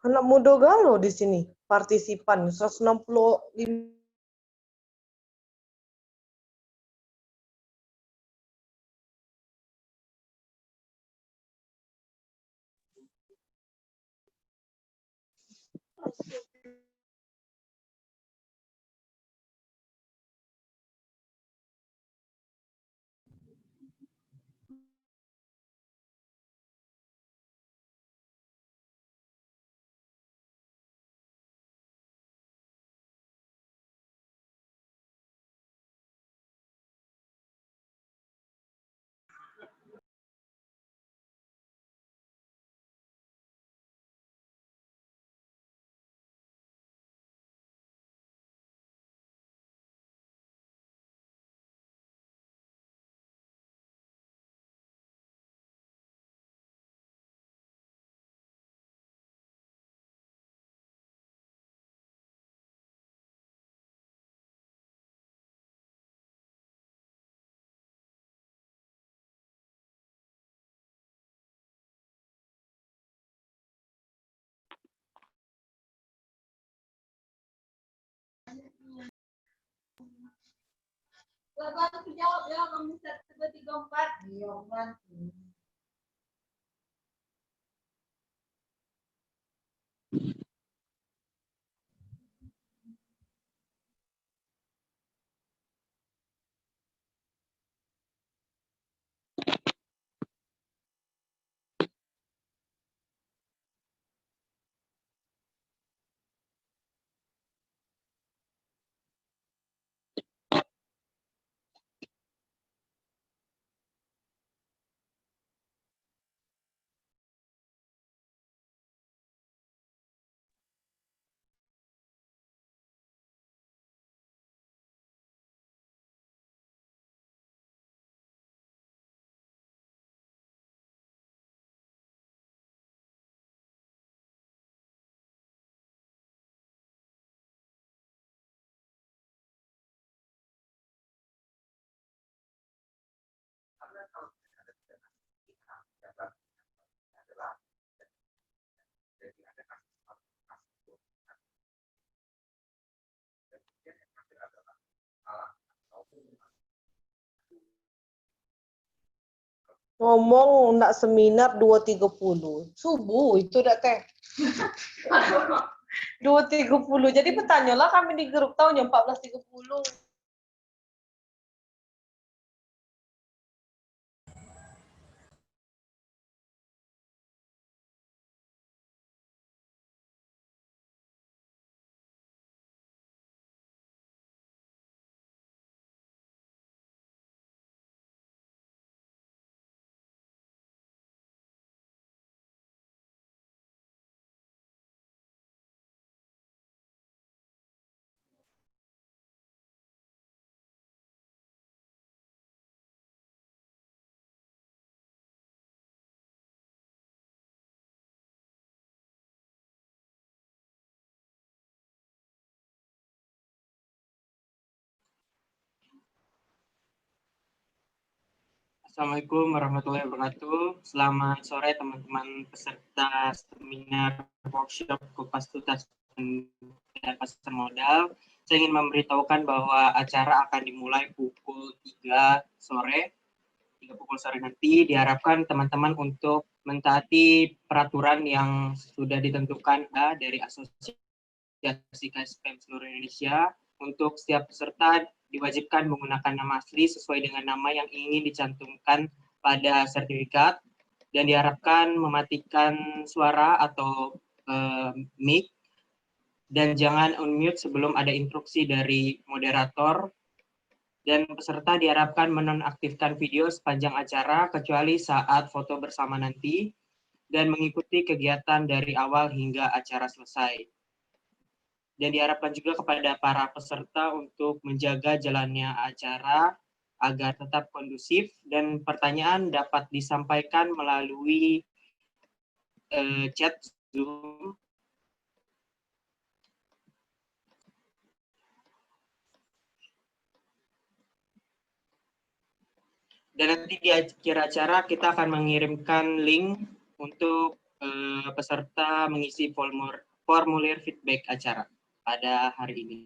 Anak muda galau di sini, partisipan 165. Bapak jawab ya, kamu 1, 2, 3, 4. Iya, bantu. Ngomong ndak seminar 2.30 subuh itu dak teh. 2.30. Jadi bertanyalah kami di grup tahunnya 14.30. Assalamualaikum warahmatullahi wabarakatuh. Selamat sore teman-teman peserta seminar workshop Kupas Tuntas dan Pasar Modal. Saya ingin memberitahukan bahwa acara akan dimulai pukul 3 sore. 3 pukul sore nanti diharapkan teman-teman untuk mentaati peraturan yang sudah ditentukan dari Asosiasi KSPM seluruh Indonesia. Untuk setiap peserta diwajibkan menggunakan nama asli sesuai dengan nama yang ingin dicantumkan pada sertifikat, dan diharapkan mematikan suara atau mic, dan jangan unmute sebelum ada instruksi dari moderator, dan peserta diharapkan menonaktifkan video sepanjang acara kecuali saat foto bersama nanti, dan mengikuti kegiatan dari awal hingga acara selesai. Dan diharapkan juga kepada para peserta untuk menjaga jalannya acara agar tetap kondusif, dan pertanyaan dapat disampaikan melalui chat Zoom. Dan nanti di akhir acara kita akan mengirimkan link untuk peserta mengisi formulir feedback acara pada hari ini.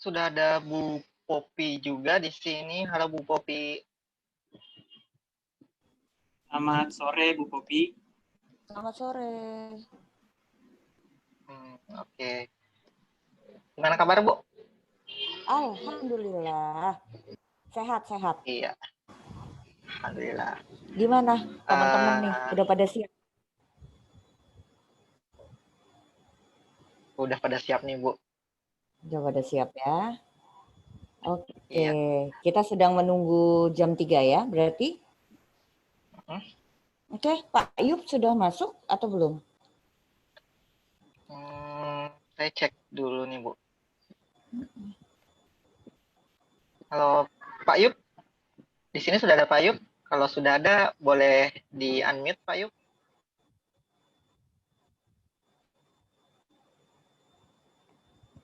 Sudah ada Bu Popi juga di sini. Halo Bu Popi. Selamat sore Bu Popi. Selamat sore. Oke. Gimana kabar Bu? Alhamdulillah. Sehat-sehat. Iya. Alhamdulillah. Gimana teman-teman nih? Udah pada siap? Udah pada siap nih Bu. Udah pada siap ya? Oke. Iya. Kita sedang menunggu jam 3 ya berarti? Oke, Pak Ayub sudah masuk atau belum? Saya cek dulu nih Bu. Halo Pak Yub. Di sini sudah ada Pak Yub. Kalau sudah ada boleh di-unmute Pak Yub.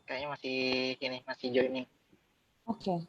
Kayaknya masih joining. Oke.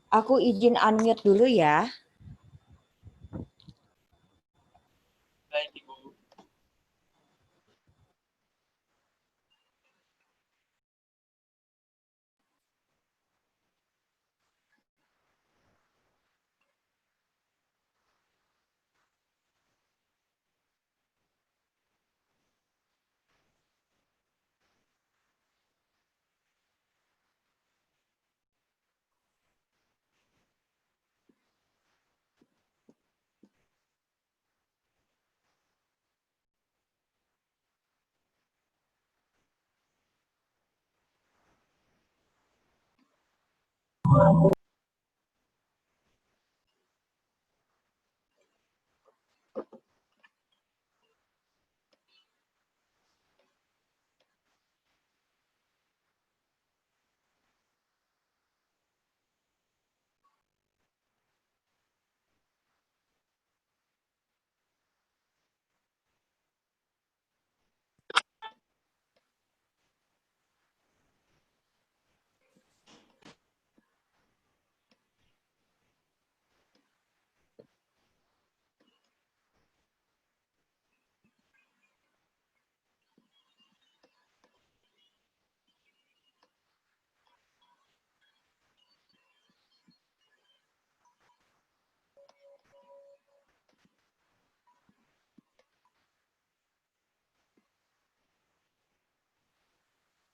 Aku izin unmute dulu ya. Baik Ibu.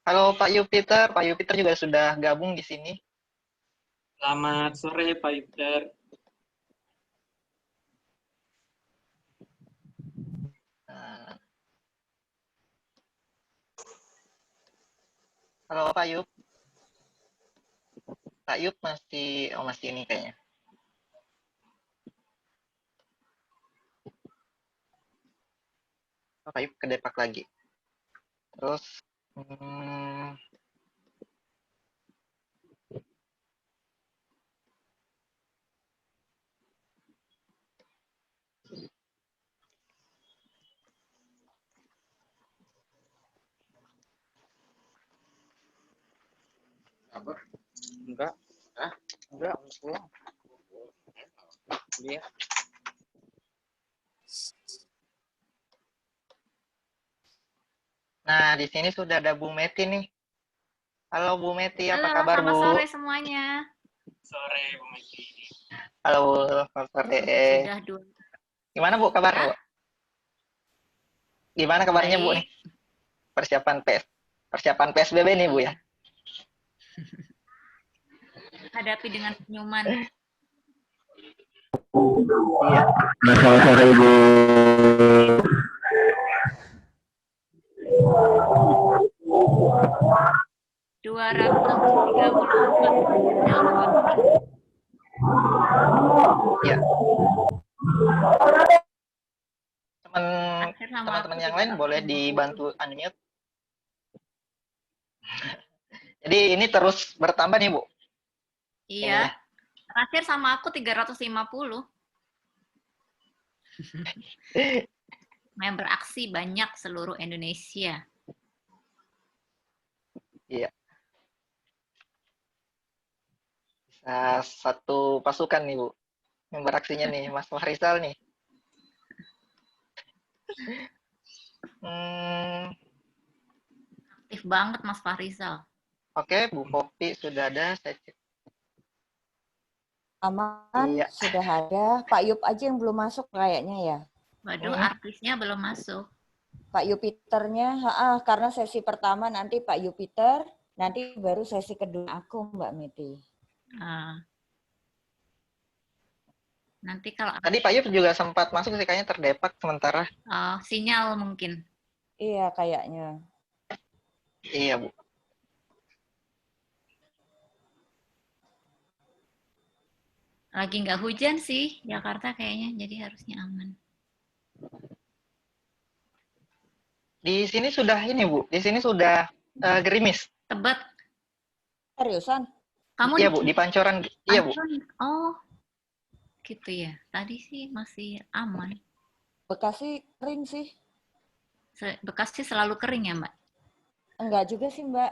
Halo Pak Yupiter. Pak Yupiter juga sudah gabung di sini. Selamat sore Pak Yupiter. Nah, halo Pak Yup. Pak Yup masih ini kayaknya. Oh, Pak Yup kedepak lagi. Terus Enggak. Enggak, pulang. Iya. nah, di sini sudah ada Bu Meti nih. Halo Bu Meti, apa Halo, kabar selamat Bu? sore semuanya. Sore Bu Meti. Halo, selamat sore. Sudah dua. Gimana Bu kabar Bu? Gimana kabarnya Bu Baik. nih? Persiapan PSBB nih Bu ya? Hadapi dengan senyuman. Iya. Selamat sore Ibu. Dua ratus tiga puluh empat. Iya. Akhir sama Teman-teman aku yang lain 350. boleh dibantu unmute. Jadi ini terus bertambah nih Bu. Iya. Terakhir sama aku 350. Yang beraksi banyak seluruh Indonesia. Iya. Bisa satu pasukan nih Bu. Yang beraksinya nih Mas Fahrizal nih. Aktif banget Mas Fahrizal. Oke, Bu Popi sudah ada. Saya cek. Aman, Iya. sudah ada. Pak Yup aja yang belum masuk kayaknya ya. Waduh, Hmm. artisnya belum masuk. Pak Yupiternya, karena sesi pertama nanti Pak Yupiter, nanti baru sesi kedua aku Mbak Meti. Nanti kalau Tadi Pak Yup juga sempat masuk sih, kayaknya terdepak sementara. sinyal mungkin. Iya kayaknya. Iya Bu. Lagi nggak hujan sih Jakarta kayaknya, jadi harusnya aman. Di sini sudah ini Bu. Di sini sudah gerimis. Tebet. Seriusan? Kamu Iya Bu, di Pancoran. Iya Bu. Oh, gitu ya. Tadi sih masih aman. Bekasi kering sih. Bekasi selalu kering ya Mbak? Enggak juga sih Mbak.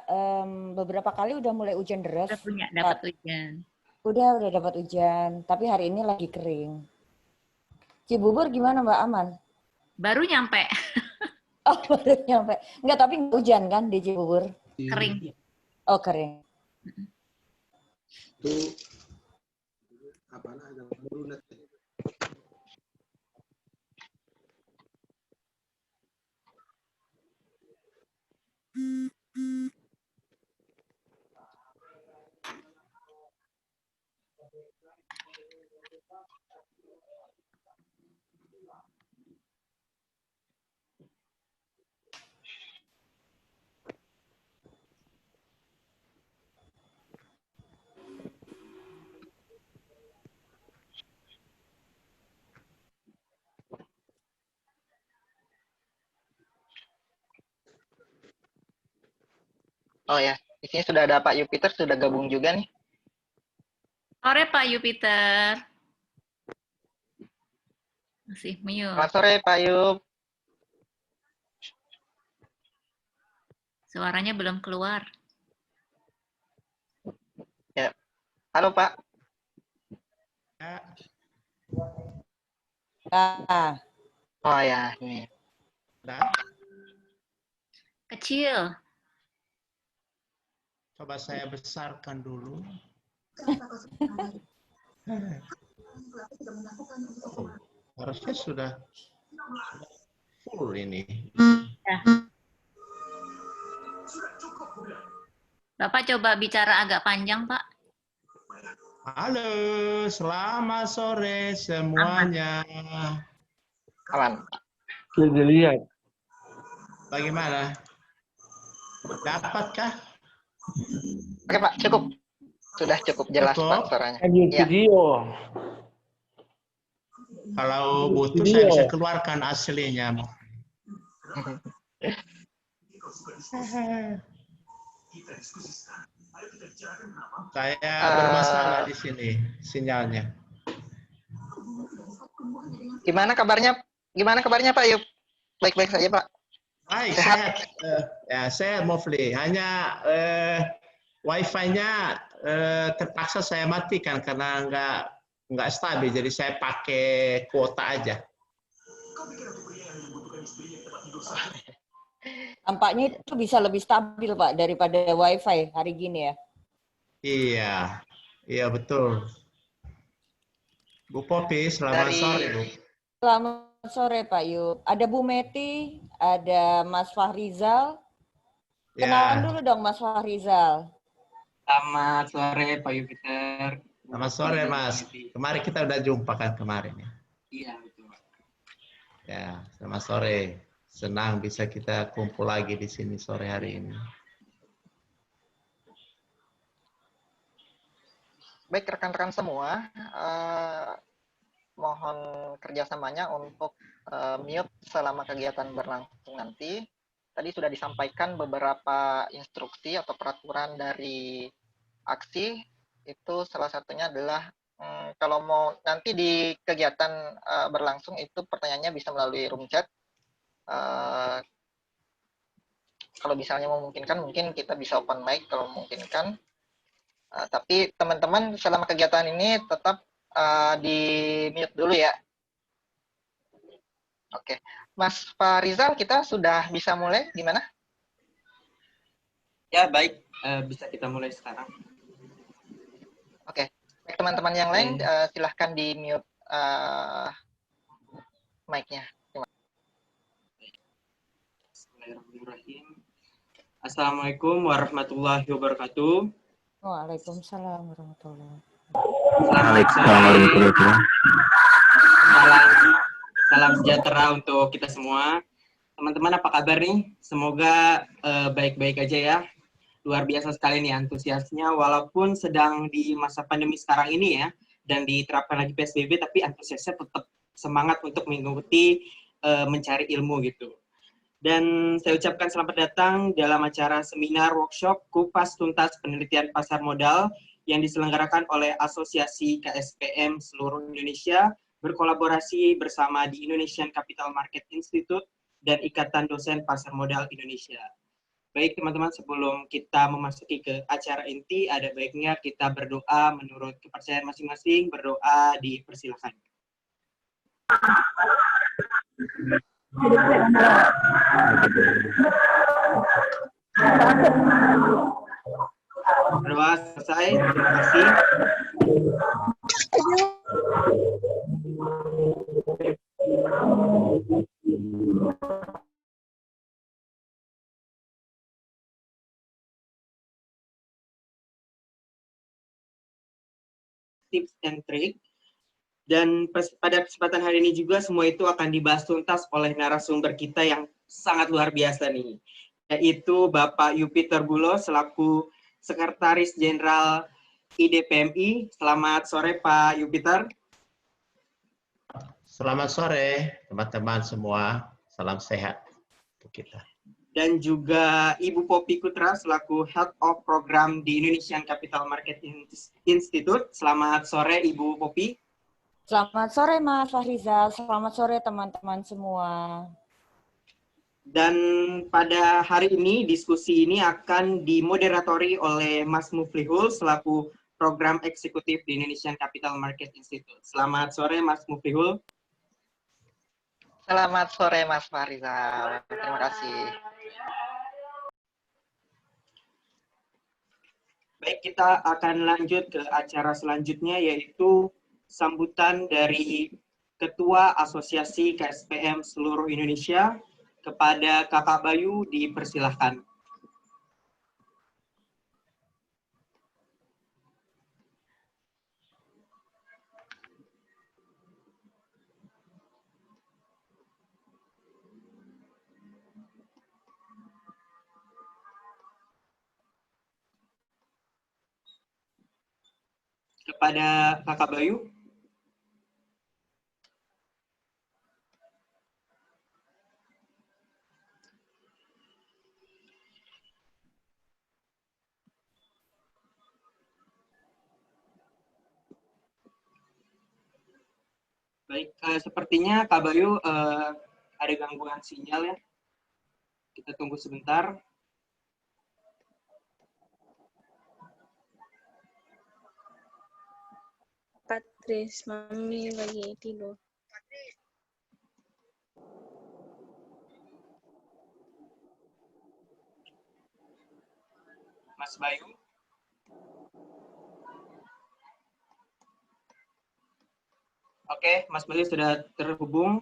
Beberapa kali udah mulai hujan deras. Udah punya dapat hujan. Udah dapat hujan. Tapi hari ini lagi kering. Cibubur gimana Mbak, aman? Baru nyampe. Oh, baru nyampe. Enggak, tapi nggak hujan kan di Cibubur? Kering. Oh, kering. Itu apa namanya? Lunak. Oh ya, di sini sudah ada Pak Yupiter, sudah gabung juga nih. Sore Pak Yupiter. Masih mute. Selamat sore Pak Yup. Suaranya belum keluar. Ya. Halo Pak. Oh ya, ini. Kecil. Coba saya besarkan dulu. Harusnya sudah full ini. Ya. Bapak coba bicara agak panjang, Pak. Halo, selamat sore semuanya. Aman. Sudah lihat. Bagaimana? Dapatkah? Oke Pak, cukup. Sudah cukup jelas Cukup? Pak suaranya. Lanjut Iya. video. Kalau butuh saya bisa keluarkan aslinya. Saya bermasalah di sini sinyalnya. Gimana kabarnya? Gimana kabarnya Pak Yub? Baik-baik saja Pak. Baik, Sehat. saya Mufli. Hanya wifi-nya terpaksa saya matikan karena nggak stabil. Jadi saya pakai kuota aja. Tampaknya itu bisa lebih stabil, Pak, daripada WiFi hari gini ya. Iya, iya betul. Bu Popi, selamat sore, Bu. Selamat sore, Pak Yub. Ada Bu Meti, ada Mas Fahrizal. Kenalan dulu dong, Mas Fahrizal. Selamat sore Pak Yupiter. Selamat sore, Mas. Kemarin kita udah jumpa kan kemarin ya. Iya betul Pak. Ya, selamat sore. Senang bisa kita kumpul lagi di sini sore hari ini. Baik rekan-rekan semua, mohon kerjasamanya untuk mute selama kegiatan berlangsung nanti. Tadi sudah disampaikan beberapa instruksi atau peraturan dari aksi. Itu salah satunya adalah kalau mau nanti di kegiatan berlangsung itu pertanyaannya bisa melalui room chat. Kalau misalnya memungkinkan, mungkin kita bisa open mic kalau memungkinkan. Tapi teman-teman selama kegiatan ini tetap di mute dulu ya. Oke, Mas Farizal, kita sudah bisa mulai, gimana? Ya baik, bisa kita mulai sekarang. Oke, baik, teman-teman yang lain silahkan di mute mic-nya. Bismillahirrahmanirrahim. Assalamualaikum warahmatullahi wabarakatuh. Waalaikumsalam warahmatullahi Waalaikumsalam. Salam sejahtera untuk kita semua. Teman-teman apa kabar nih? Semoga baik-baik aja ya. Luar biasa sekali nih antusiasnya, walaupun sedang di masa pandemi sekarang ini ya, dan diterapkan lagi PSBB, tapi antusiasnya tetap semangat untuk mengikuti mencari ilmu gitu. Dan saya ucapkan selamat datang dalam acara seminar workshop Kupas Tuntas Penelitian Pasar Modal yang diselenggarakan oleh Asosiasi KSPM seluruh Indonesia berkolaborasi bersama di Indonesian Capital Market Institute dan Ikatan Dosen Pasar Modal Indonesia. Baik teman-teman, sebelum kita memasuki ke acara inti, ada baiknya kita berdoa menurut kepercayaan masing-masing. Berdoa dipersilakan. Berdoa selesai, terima kasih. Tips and trick. Dan pada kesempatan hari ini juga semua itu akan dibahas tuntas oleh narasumber kita yang sangat luar biasa nih, yaitu Bapak Yupiter Bulo selaku Sekretaris Jenderal IDPMI. Selamat sore Pak Yupiter. Selamat sore teman-teman semua. Salam sehat untuk kita. Dan juga Ibu Popi Kutra selaku Head of Program di Indonesian Capital Market Institute. Selamat sore Ibu Popi. Selamat sore Mas Fahrizal, selamat sore teman-teman semua. Dan pada hari ini diskusi ini akan dimoderatori oleh Mas Muflihul selaku Program Eksekutif di Indonesian Capital Market Institute. Selamat sore Mas Muflihul. Selamat sore Mas Farizal, terima kasih. Baik, kita akan lanjut ke acara selanjutnya, yaitu sambutan dari Ketua Asosiasi KSPM seluruh Indonesia. Kepada Kakak Bayu dipersilahkan. Kepada Kakak Bayu. Baik, sepertinya Kak Bayu ada gangguan sinyal ya. Kita tunggu sebentar. Patris, Mami lagi tidur. Mas Bayu. Oke, Mas Bayu sudah terhubung.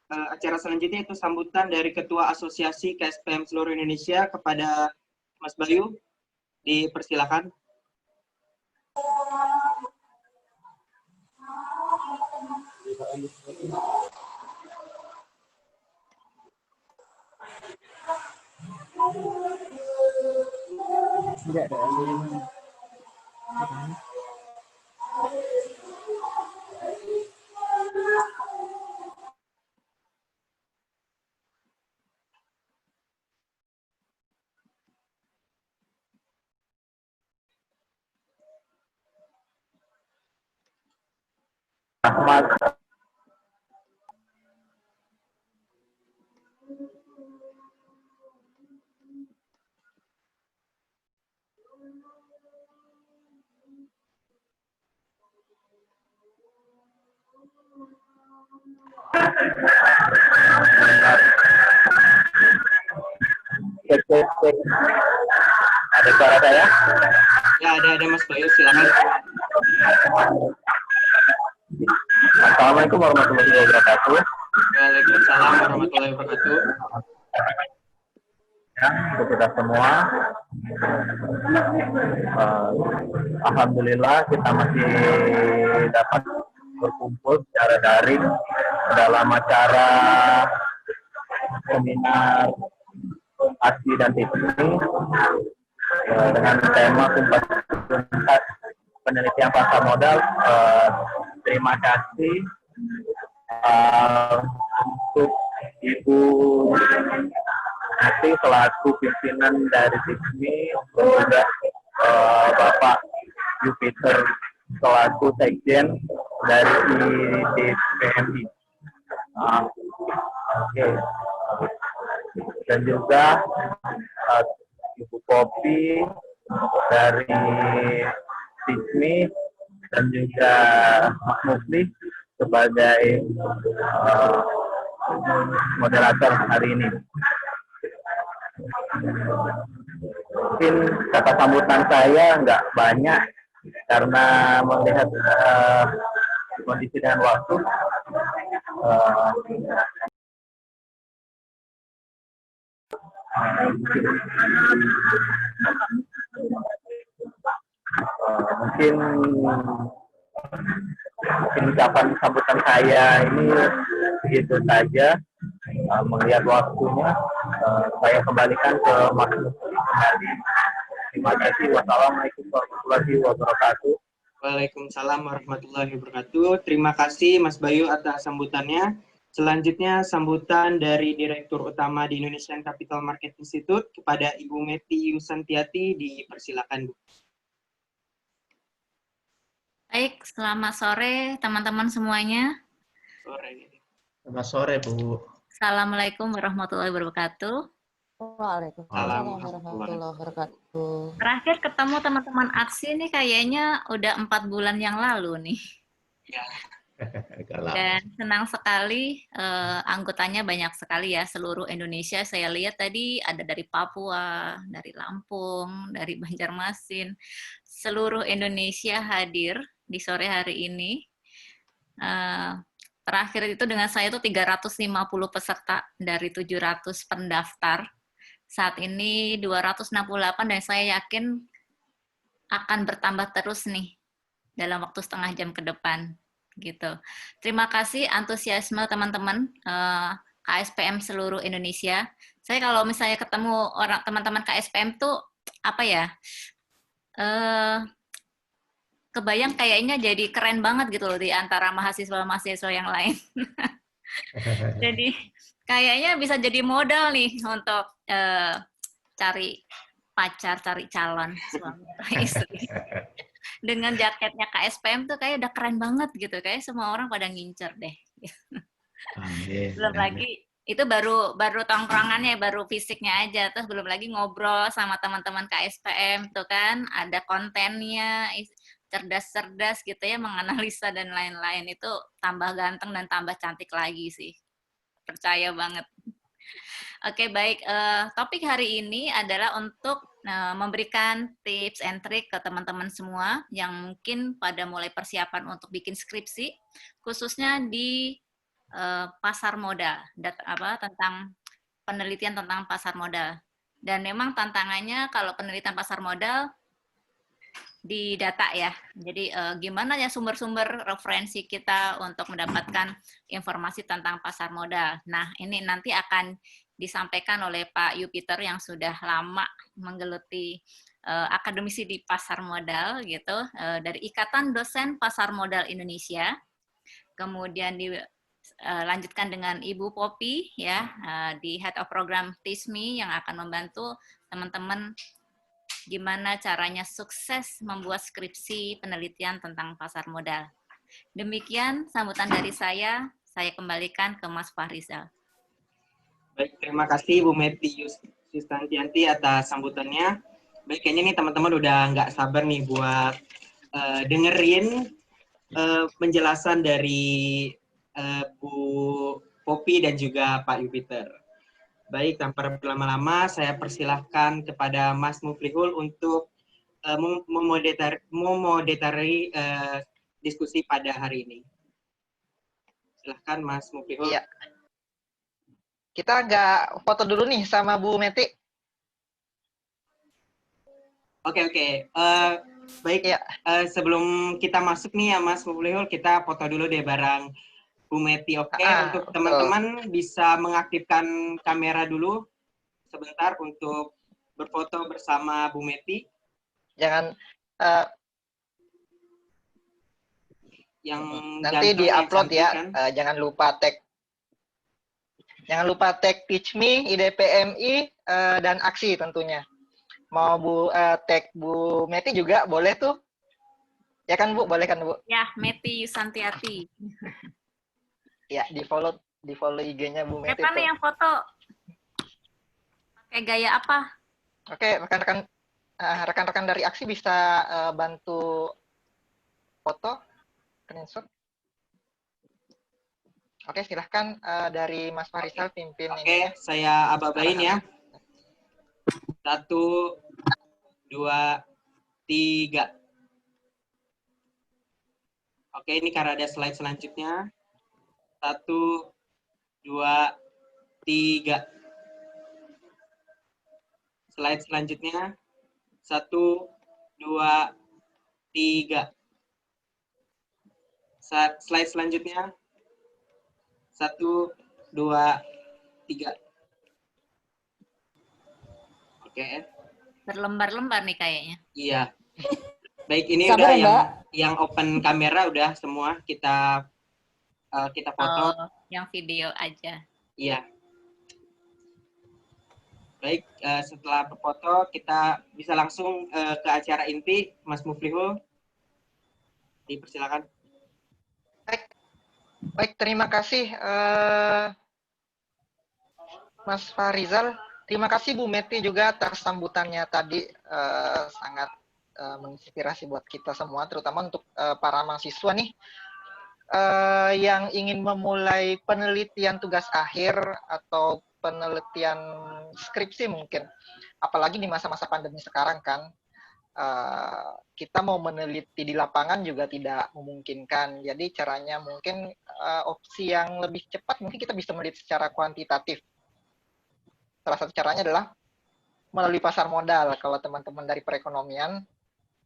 Acara selanjutnya itu sambutan dari Ketua Asosiasi KSPM seluruh Indonesia kepada Mas Bayu. Dipersilakan. Cek. Ada suara saya? Ya, ada Mas Bayu, silakan. Assalamualaikum warahmatullahi wabarakatuh. Waalaikumsalam warahmatullahi wabarakatuh. Ya, untuk kita semua, alhamdulillah kita masih dapat berkumpul secara daring dalam acara seminar aksi dan ini dengan tema kumpas tuntas penelitian pasar modal. Terima kasih untuk Ibu Nati selaku pimpinan dari sini, juga Bapak Jupiter selaku sekjen dari IDPMI. Oke. Dan juga Ibu Popi dari SISMI dan juga Mas Mufli sebagai moderator hari ini. Mungkin kata sambutan saya nggak banyak karena melihat kondisi dan waktu. Mungkin ucapan sambutan saya ini begitu saja. Melihat waktunya, saya kembalikan ke Mas Mufli kembali. Terima kasih. Wassalamualaikum warahmatullahi wabarakatuh. Waalaikumsalam warahmatullahi wabarakatuh. Terima kasih Mas Bayu atas sambutannya. Selanjutnya sambutan dari Direktur Utama di Indonesian Capital Market Institute kepada Ibu Meti Yusantiati, dipersilakan Bu. Baik, selamat sore teman-teman semuanya. Sore. Selamat sore, Bu. Assalamualaikum warahmatullahi wabarakatuh. Waalaikumsalam warahmatullahi wabarakatuh. Terakhir ketemu teman-teman aksi nih kayaknya udah 4 bulan yang lalu nih. Ya. Dan senang sekali anggotanya banyak sekali ya, seluruh Indonesia. Saya lihat tadi ada dari Papua, dari Lampung, dari Banjarmasin. Seluruh Indonesia hadir di sore hari ini. Terakhir itu dengan saya itu 350 peserta dari 700 pendaftar. Saat ini 268 dan saya yakin akan bertambah terus nih dalam waktu setengah jam ke depan. Gitu. Terima kasih antusiasme teman-teman KSPM seluruh Indonesia. Saya kalau misalnya ketemu orang teman-teman KSPM tuh apa ya? kebayang kayaknya jadi keren banget gitu loh di antara mahasiswa-mahasiswa yang lain. Jadi kayaknya bisa jadi modal nih untuk cari pacar, cari calon suami atau istri. Dengan jaketnya KSPM tuh kayak udah keren banget gitu, kayak semua orang pada ngincer deh. Amin. Belum lagi itu baru tongkrongannya, baru fisiknya aja, terus belum lagi ngobrol sama teman-teman KSPM tuh kan, ada kontennya, cerdas-cerdas gitu ya, menganalisa dan lain-lain, itu tambah ganteng dan tambah cantik lagi sih, percaya banget. Oke, baik. Topik hari ini adalah untuk memberikan tips and trick ke teman-teman semua yang mungkin pada mulai persiapan untuk bikin skripsi, khususnya di pasar modal, tentang penelitian tentang pasar modal. Dan memang tantangannya kalau penelitian pasar modal di data ya. Jadi gimana ya sumber-sumber referensi kita untuk mendapatkan informasi tentang pasar modal. Nah, ini nanti akan disampaikan oleh Pak Yupiter yang sudah lama menggeluti akademisi di pasar modal gitu, dari Ikatan Dosen Pasar Modal Indonesia. Kemudian dilanjutkan dengan Ibu Poppy ya, di Head of Program TISMI yang akan membantu teman-teman gimana caranya sukses membuat skripsi penelitian tentang pasar modal. Demikian sambutan dari saya kembalikan ke Mas Fahrizal. Baik, terima kasih Bu Meti Yustantianti atas sambutannya. Baik, kayaknya nih teman-teman udah nggak sabar nih buat dengerin penjelasan dari Bu Poppy dan juga Pak Yupiter. Baik, tanpa berlama-lama, saya persilahkan kepada Mas Muflihul untuk memoderatori diskusi pada hari ini. Silahkan Mas Muflihul. Iya. Kita agak foto dulu nih sama Bu Meti. Oke. Baik, ya. Sebelum kita masuk nih ya Mas Muflihul, kita foto dulu deh bareng Bu Meti. Oke, untuk teman-teman bisa mengaktifkan kamera dulu sebentar untuk berfoto bersama Bu Meti. Jangan yang nanti di-upload ya. Jangan lupa tag TISMI, IDPMI, dan aksi tentunya. Mau tag Bu Meti juga boleh tuh. Ya kan Bu? Boleh kan Bu? Ya, Meti Yusantiati. Ya, di-follow IG-nya Bu Meti. Siapa nih yang foto? Pakai gaya apa? Oke, rekan-rekan dari aksi bisa bantu foto, screenshot. Oke, silahkan dari Mas Fahrizal pimpin ini. Oke, saya ababain ya. 1, 2, 3. Oke, ini karena ada slide selanjutnya. 1, 2, 3. Slide selanjutnya. 1, 2, 3. Slide selanjutnya. 1, 2, 3. Oke. Berlembar-lembar nih kayaknya. Iya. Baik, ini Sabar, udah yang open kamera udah semua kita foto. Yang video aja. Iya. Baik, setelah berfoto kita bisa langsung ke acara inti, Mas Muflihul. Dipersilakan. Baik, terima kasih Mas Fahrizal. Terima kasih Bu Meti juga atas sambutannya tadi, sangat menginspirasi buat kita semua, terutama untuk para mahasiswa nih yang ingin memulai penelitian tugas akhir atau penelitian skripsi mungkin. Apalagi di masa-masa pandemi sekarang kan, kita mau meneliti di lapangan juga tidak memungkinkan. Jadi caranya mungkin opsi yang lebih cepat mungkin kita bisa meneliti secara kuantitatif. Salah satu caranya adalah melalui pasar modal. Kalau teman-teman dari perekonomian,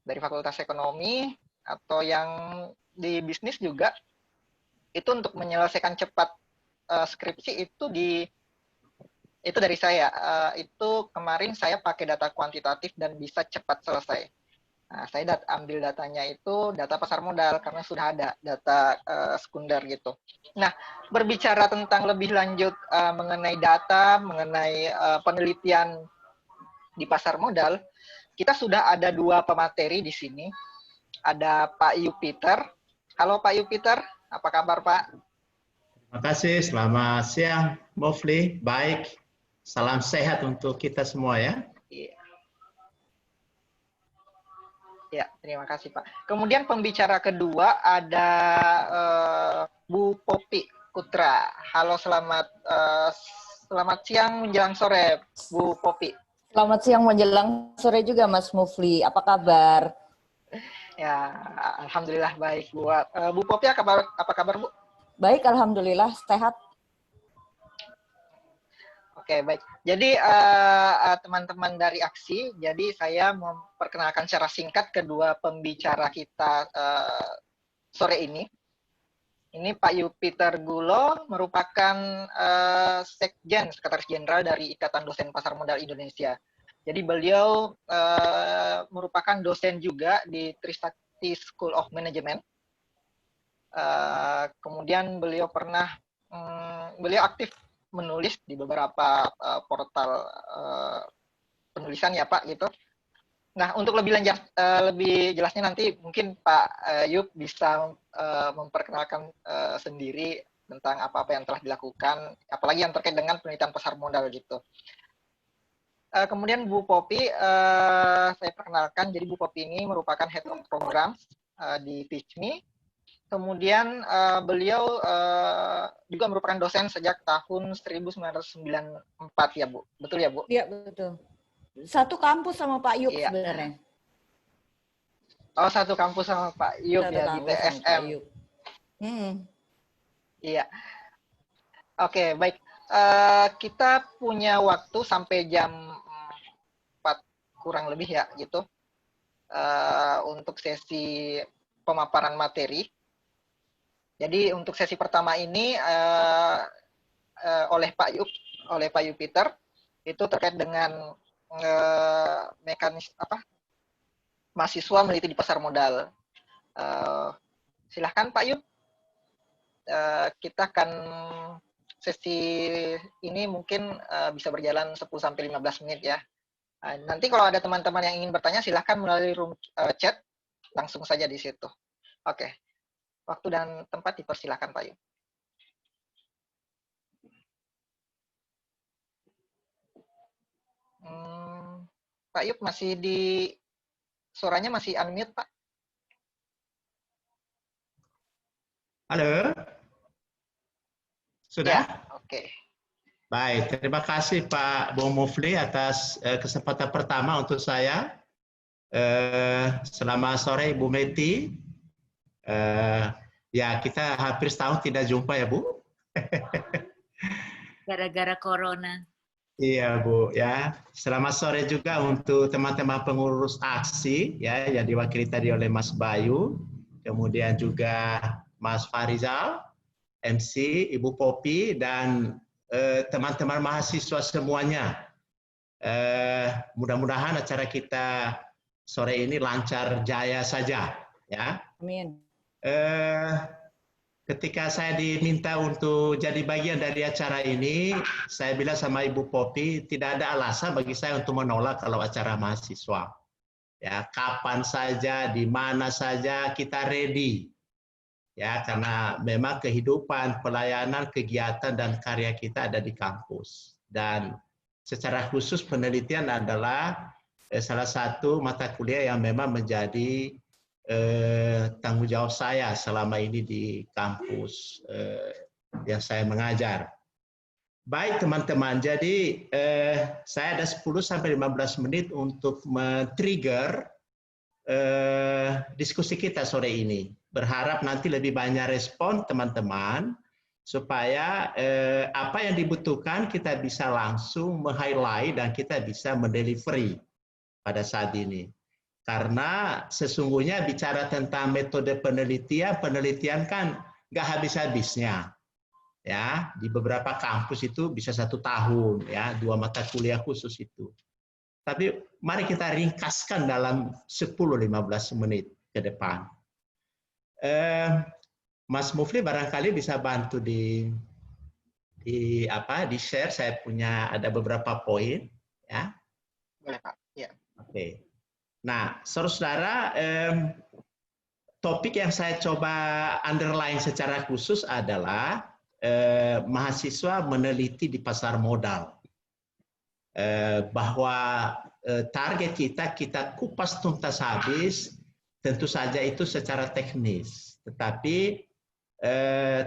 dari Fakultas Ekonomi, atau yang di bisnis juga, itu untuk menyelesaikan cepat skripsi itu dari saya. Itu kemarin saya pakai data kuantitatif dan bisa cepat selesai. Nah, saya ambil datanya itu data pasar modal karena sudah ada data sekunder gitu. Nah, berbicara tentang lebih lanjut mengenai data, mengenai penelitian di pasar modal, kita sudah ada 2 pemateri di sini. Ada Pak Yupiter. Halo Pak Yupiter, apa kabar Pak? Terima kasih, selamat siang Mufli. Baik, salam sehat untuk kita semua ya. Iya. Ya, terima kasih Pak. Kemudian pembicara kedua ada Bu Popi Putra. Halo, selamat siang menjelang sore, Bu Popi. Selamat siang menjelang sore juga Mas Mufli. Apa kabar? Ya, alhamdulillah baik Bu. Bu Popi apa kabar Bu? Baik, alhamdulillah sehat. Oke, baik. Jadi teman-teman dari aksi, jadi saya memperkenalkan secara singkat kedua pembicara kita sore ini. Ini Pak Yupiter Gulo merupakan Sekjen, Sekretaris Jenderal dari Ikatan Dosen Pasar Modal Indonesia. Jadi beliau merupakan dosen juga di Trisakti School of Management. Kemudian beliau beliau aktif menulis di beberapa portal penulisan ya Pak gitu. Nah, untuk lebih jelasnya nanti mungkin Pak Yup bisa memperkenalkan sendiri tentang apa-apa yang telah dilakukan, apalagi yang terkait dengan penelitian pasar modal gitu. Kemudian Bu Popi, saya perkenalkan, jadi Bu Popi ini merupakan Head of Program di Teach.me. Kemudian beliau juga merupakan dosen sejak tahun 1994 ya Bu, betul ya Bu? Iya betul. Satu kampus sama Pak Yup Iya. sebenarnya. Oh, satu kampus sama Pak Yup Satu ya di kampus sama Pak TSM. Yup. Iya. Oke, baik. Kita punya waktu sampai jam 4 kurang lebih ya gitu untuk sesi pemaparan materi. Jadi untuk sesi pertama ini oleh Pak Yupiter itu terkait dengan mekanisme mahasiswa meneliti di pasar modal. Silahkan Pak Yup, kita akan sesi ini mungkin bisa berjalan 10-15 menit ya. Nanti kalau ada teman-teman yang ingin bertanya silahkan melalui room chat langsung saja di situ. Oke. Waktu dan tempat dipersilakan Pak Yup. Pak Yup masih suaranya masih unmute Pak. Halo? Sudah? Ya, oke. Baik, terima kasih Pak Bung Mufli atas kesempatan pertama untuk saya. Selamat sore Ibu Meti. Ya, kita hampir setahun tidak jumpa ya Bu. Gara-gara corona. Iya Bu, ya. Selamat sore juga untuk teman-teman pengurus aksi ya yang diwakili tadi oleh Mas Bayu, kemudian juga Mas Farizal, MC, Ibu Popi, dan teman-teman mahasiswa semuanya. Mudah-mudahan acara kita sore ini lancar jaya saja ya. Amin. Ketika saya diminta untuk jadi bagian dari acara ini, saya bilang sama Ibu Popi, tidak ada alasan bagi saya untuk menolak kalau acara mahasiswa. Ya, kapan saja, di mana saja kita ready. Ya, karena memang kehidupan, pelayanan, kegiatan dan karya kita ada di kampus. Dan secara khusus penelitian adalah salah satu mata kuliah yang memang menjadi tanggung jawab saya selama ini di kampus yang saya mengajar. Baik teman-teman, jadi saya ada 10-15 menit untuk men-trigger diskusi kita sore ini. Berharap nanti lebih banyak respon teman-teman supaya apa yang dibutuhkan kita bisa langsung meng-highlight dan kita bisa mendelivery pada saat ini. Karena sesungguhnya bicara tentang metode penelitian kan nggak habis-habisnya. Ya, di beberapa kampus itu bisa 1 tahun, ya, 2 mata kuliah khusus itu. Tapi mari kita ringkaskan dalam 10-15 menit ke depan. Mas Mufli barangkali bisa bantu di share. Saya punya ada beberapa poin, ya. Boleh Pak. Ya. Oke. Nah, saudara-saudara, topik yang saya coba underline secara khusus adalah mahasiswa meneliti di pasar modal. Bahwa target kita kupas tuntas habis, tentu saja itu secara teknis. Tetapi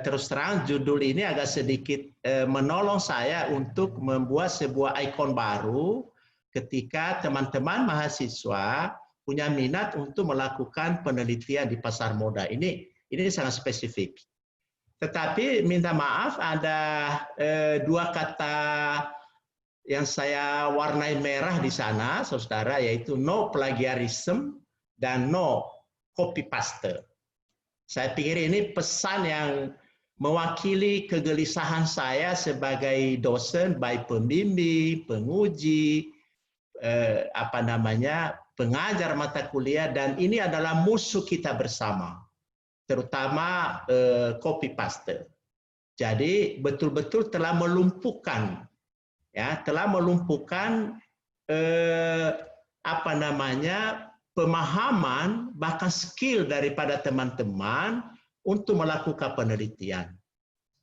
terus terang judul ini agak sedikit menolong saya untuk membuat sebuah ikon baru ketika teman-teman mahasiswa punya minat untuk melakukan penelitian di pasar modal. Ini sangat spesifik. Tetapi minta maaf ada dua kata yang saya warnai merah di sana, saudara, yaitu no plagiarism dan no copy paste. Saya pikir ini pesan yang mewakili kegelisahan saya sebagai dosen, baik pembimbing, penguji, pengajar mata kuliah, dan ini adalah musuh kita bersama, terutama copy paste. Jadi betul-betul telah melumpuhkan, ya, pemahaman bahkan skill daripada teman-teman untuk melakukan penelitian.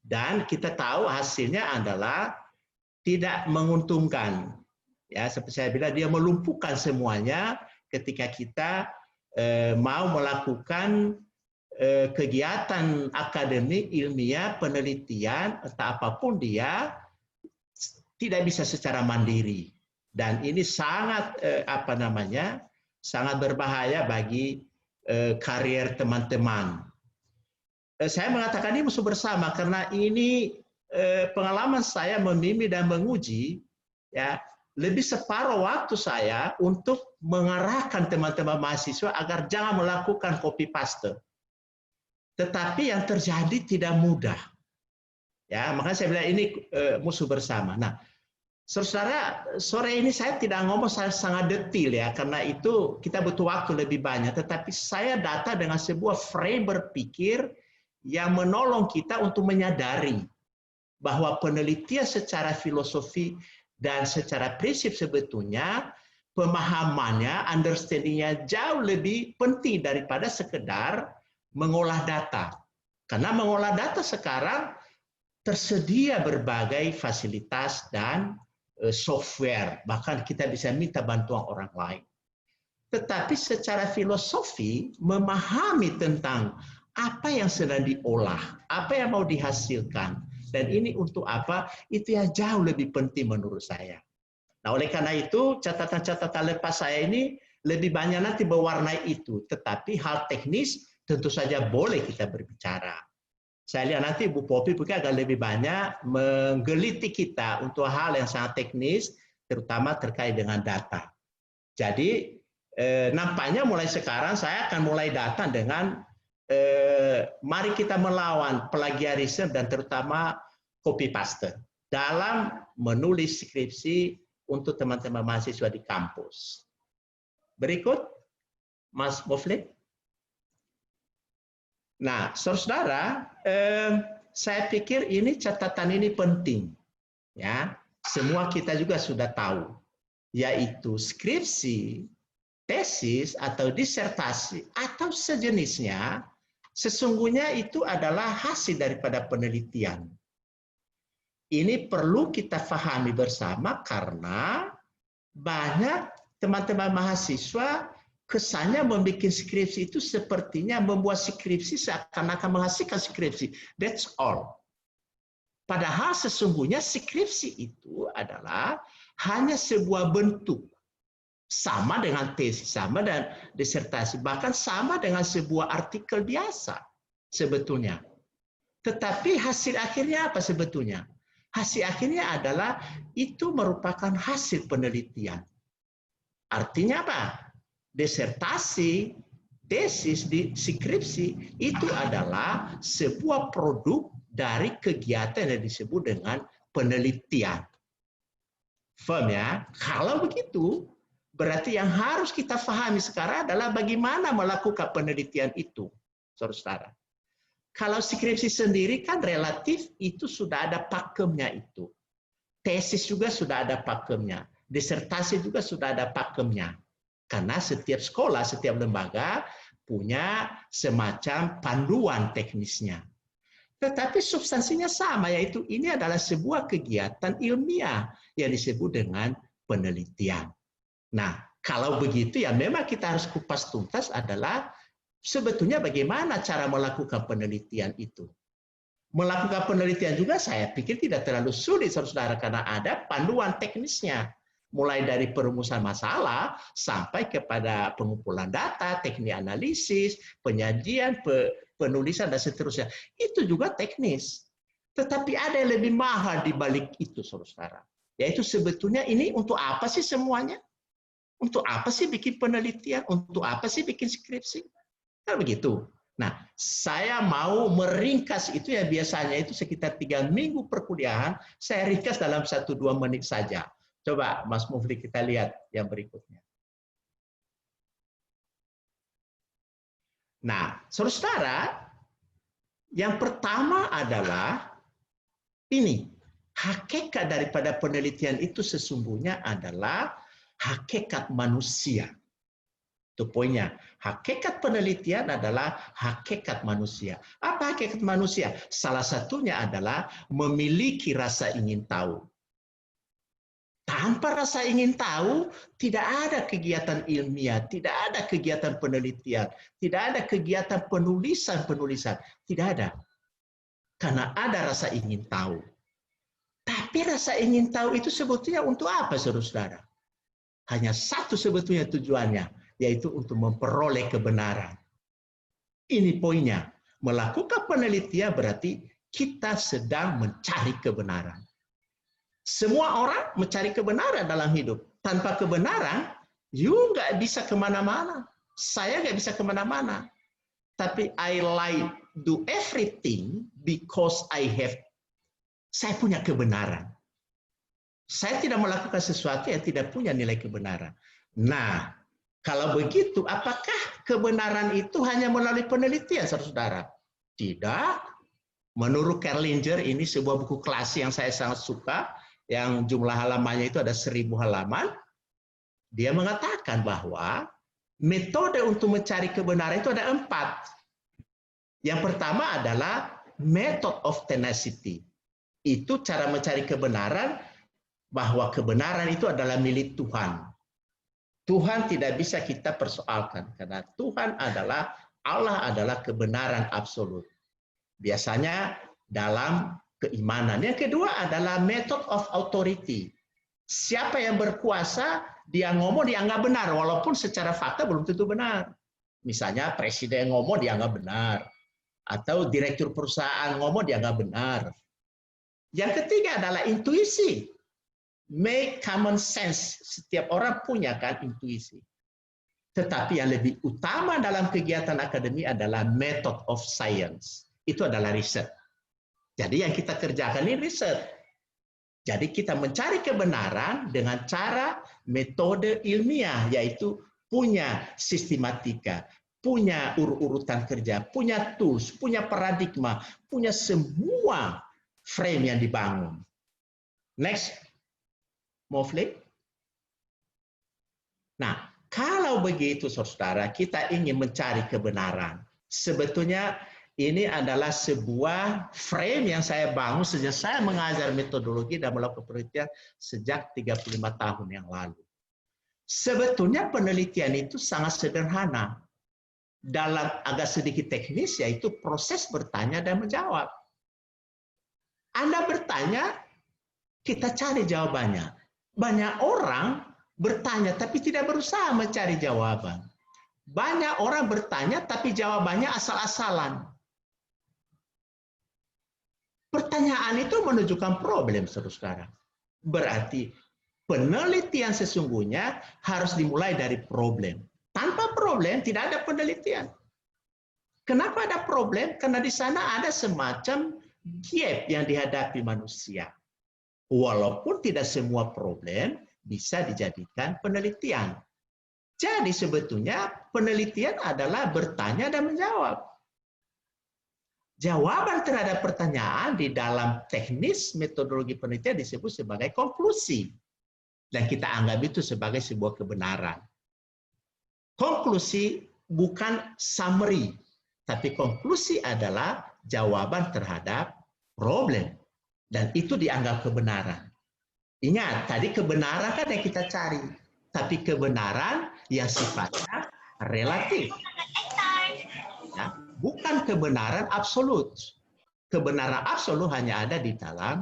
Dan kita tahu hasilnya adalah tidak menguntungkan. Ya, seperti saya bilang, dia melumpuhkan semuanya ketika kita mau melakukan kegiatan akademik, ilmiah, penelitian, atau apapun dia tidak bisa secara mandiri. Dan ini sangat sangat berbahaya bagi karier teman-teman. Saya mengatakan ini musuh bersama karena ini pengalaman saya membimbing dan menguji, ya, lebih separuh waktu saya untuk mengarahkan teman-teman mahasiswa agar jangan melakukan copy paste. Tetapi yang terjadi tidak mudah. Ya, makanya saya bilang ini musuh bersama. Nah, saudara, sore ini saya tidak ngomong sangat detail ya, karena itu kita butuh waktu lebih banyak. Tetapi saya datang dengan sebuah frame berpikir yang menolong kita untuk menyadari bahwa penelitian secara filosofi dan secara prinsip sebetulnya pemahamannya, understanding-nya jauh lebih penting daripada sekedar mengolah data. Karena mengolah data sekarang tersedia berbagai fasilitas dan software, bahkan kita bisa minta bantuan orang lain. Tetapi secara filosofi, memahami tentang apa yang sedang diolah, apa yang mau dihasilkan, dan ini untuk apa, itu yang jauh lebih penting menurut saya. Nah, oleh karena itu, catatan-catatan lepas saya ini lebih banyak nanti mewarnai itu, tetapi hal teknis tentu saja boleh kita berbicara. Saya lihat nanti Bu Popi mungkin agak lebih banyak menggeliti kita untuk hal yang sangat teknis, terutama terkait dengan data. Jadi nampaknya mulai sekarang saya akan mulai datang dengan mari kita melawan plagiarisme dan terutama copy paste dalam menulis skripsi untuk teman-teman mahasiswa di kampus. Berikut, Mas Mufli. Nah, saudara, saya pikir ini catatan ini penting, ya. Semua kita juga sudah tahu, yaitu skripsi, tesis atau disertasi atau sejenisnya, sesungguhnya itu adalah hasil daripada penelitian. Ini perlu kita pahami bersama karena banyak teman-teman mahasiswa kesannya membuat skripsi itu sepertinya membuat skripsi seakan-akan menghasilkan skripsi. That's all. Padahal sesungguhnya skripsi itu adalah hanya sebuah bentuk. Sama dengan tesis, sama dengan disertasi, bahkan sama dengan sebuah artikel biasa sebetulnya. Tetapi hasil akhirnya apa sebetulnya? Hasil akhirnya adalah itu merupakan hasil penelitian. Artinya apa? Disertasi, tesis, skripsi itu adalah sebuah produk dari kegiatan yang disebut dengan penelitian. Faham ya? Kalau begitu, Berarti yang harus kita pahami sekarang adalah bagaimana melakukan penelitian itu, saudara-saudara. Kalau skripsi sendiri kan relatif itu sudah ada pakemnya itu. Tesis juga sudah ada pakemnya. Disertasi juga sudah ada pakemnya. Karena setiap sekolah, setiap lembaga punya semacam panduan teknisnya. Tetapi substansinya sama, yaitu ini adalah sebuah kegiatan ilmiah yang disebut dengan penelitian. Nah, kalau begitu ya memang kita harus kupas tuntas adalah sebetulnya bagaimana cara melakukan penelitian itu. Melakukan penelitian juga saya pikir tidak terlalu sulit, saudara-saudara, karena ada panduan teknisnya. Mulai dari perumusan masalah sampai kepada pengumpulan data, teknik analisis, penyajian, penulisan, dan seterusnya. Itu juga teknis. Tetapi ada yang lebih mahal di balik itu, saudara-saudara. Yaitu sebetulnya ini untuk apa sih semuanya? Untuk apa sih bikin penelitian? Untuk apa sih bikin skripsi? Kan begitu. Nah, saya mau meringkas itu ya biasanya itu sekitar 3 minggu perkuliahan, saya ringkas dalam 1-2 menit saja. Coba Mas Mufli kita lihat yang berikutnya. Nah, saudara-saudara, yang pertama adalah ini. Hakikat daripada penelitian itu sesungguhnya adalah hakikat manusia. Itu poinnya. Hakikat penelitian adalah hakikat manusia. Apa hakikat manusia? Salah satunya adalah memiliki rasa ingin tahu. Tanpa rasa ingin tahu, tidak ada kegiatan ilmiah, tidak ada kegiatan penelitian, tidak ada kegiatan penulisan-penulisan. Tidak ada. Karena ada rasa ingin tahu. Tapi rasa ingin tahu itu sebetulnya untuk apa, saudara-saudara? Hanya satu sebetulnya tujuannya, yaitu untuk memperoleh kebenaran. Ini poinnya. Melakukan penelitian berarti kita sedang mencari kebenaran. Semua orang mencari kebenaran dalam hidup. Tanpa kebenaran, you nggak bisa kemana-mana. Saya nggak bisa kemana-mana. Tapi I like do everything because saya punya kebenaran. Saya tidak melakukan sesuatu yang tidak punya nilai kebenaran. Nah, kalau begitu, apakah kebenaran itu hanya melalui penelitian, saudara-saudara? Tidak. Menurut Kerlinger, ini sebuah buku klasik yang saya sangat suka, yang jumlah halamannya itu ada 1000 halaman. Dia mengatakan bahwa metode untuk mencari kebenaran itu ada 4. Yang pertama adalah method of tenacity. Itu cara mencari kebenaran, bahwa kebenaran itu adalah milik Tuhan. Tuhan tidak bisa kita persoalkan, karena Tuhan adalah, Allah adalah kebenaran absolut. Biasanya dalam keimanan. Yang kedua adalah method of authority. Siapa yang berkuasa, dia ngomong dianggap benar, walaupun secara fakta belum tentu benar. Misalnya presiden ngomong dianggap benar, atau direktur perusahaan ngomong dianggap benar. Yang ketiga adalah intuisi. Make common sense. Setiap orang punya kan intuisi. Tetapi yang lebih utama dalam kegiatan akademik adalah method of science. Itu adalah riset. Jadi yang kita kerjakan ini riset. Jadi kita mencari kebenaran dengan cara metode ilmiah, yaitu punya sistematika, punya urutan kerja, punya tools, punya paradigma, punya semua frame yang dibangun. Next, Mufli. Nah, kalau begitu, saudara, kita ingin mencari kebenaran. Sebetulnya ini adalah sebuah frame yang saya bangun sejak saya mengajar metodologi dan melakukan penelitian sejak 35 tahun yang lalu. Sebetulnya penelitian itu sangat sederhana. Dalam agak sedikit teknis, yaitu proses bertanya dan menjawab. Anda bertanya, kita cari jawabannya. Banyak orang bertanya tapi tidak berusaha mencari jawaban. Banyak orang bertanya tapi jawabannya asal-asalan. Pertanyaan itu menunjukkan problem, saudara-saudara. Berarti penelitian sesungguhnya harus dimulai dari problem. Tanpa problem tidak ada penelitian. Kenapa ada problem? Karena di sana ada semacam gap yang dihadapi manusia. Walaupun tidak semua problem bisa dijadikan penelitian. Jadi sebetulnya penelitian adalah bertanya dan menjawab. Jawaban terhadap pertanyaan di dalam teknis metodologi penelitian disebut sebagai konklusi. Dan kita anggap itu sebagai sebuah kebenaran. Konklusi bukan summary, tapi konklusi adalah jawaban terhadap problem. Dan itu dianggap kebenaran. Ingat, tadi kebenaran kan yang kita cari. Tapi kebenaran yang sifatnya relatif. Ya, bukan kebenaran absolut. Kebenaran absolut hanya ada di dalam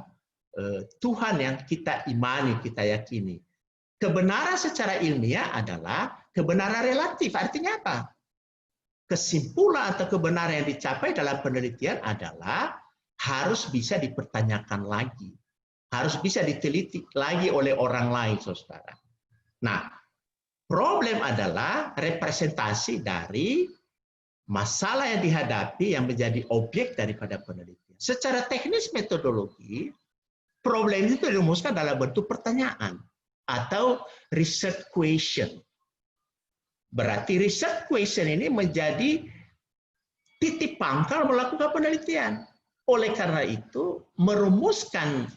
Tuhan yang kita imani, kita yakini. Kebenaran secara ilmiah adalah kebenaran relatif. Artinya apa? Kesimpulan atau kebenaran yang dicapai dalam penelitian adalah harus bisa dipertanyakan lagi. Harus bisa diteliti lagi oleh orang lain, saudara. Nah, problem adalah representasi dari masalah yang dihadapi yang menjadi objek daripada penelitian. Secara teknis metodologi, problem itu dirumuskan dalam bentuk pertanyaan atau research question. Berarti research question ini menjadi titik pangkal melakukan penelitian. Oleh karena itu, merumuskan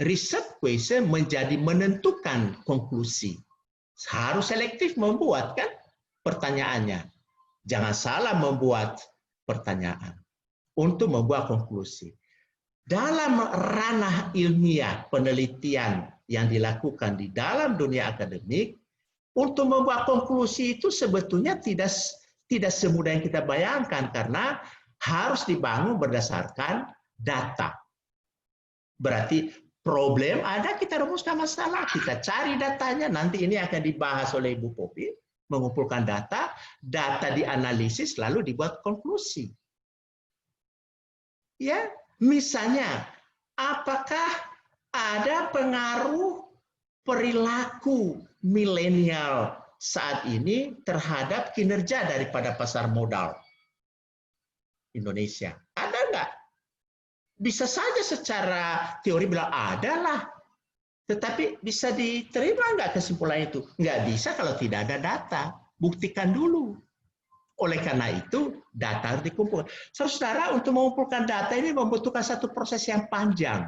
research question menjadi menentukan konklusi. Harus selektif membuat kan pertanyaannya. Jangan salah membuat pertanyaan untuk membuat konklusi. Dalam ranah ilmiah penelitian yang dilakukan di dalam dunia akademik, untuk membuat konklusi itu sebetulnya tidak semudah yang kita bayangkan karena harus dibangun berdasarkan data. Berarti problem ada, kita rumuskan masalah, kita cari datanya, nanti ini akan dibahas oleh Ibu Popi, mengumpulkan data, data dianalisis, lalu dibuat konklusi. Ya, misalnya, apakah ada pengaruh perilaku milenial saat ini terhadap kinerja daripada pasar modal Indonesia? Ada nggak? Bisa saja secara teori bilang ada lah. Tetapi bisa diterima nggak kesimpulan itu? Nggak bisa kalau tidak ada data. Buktikan dulu. Oleh karena itu, data harus dikumpulkan. Saudara, untuk mengumpulkan data ini membutuhkan satu proses yang panjang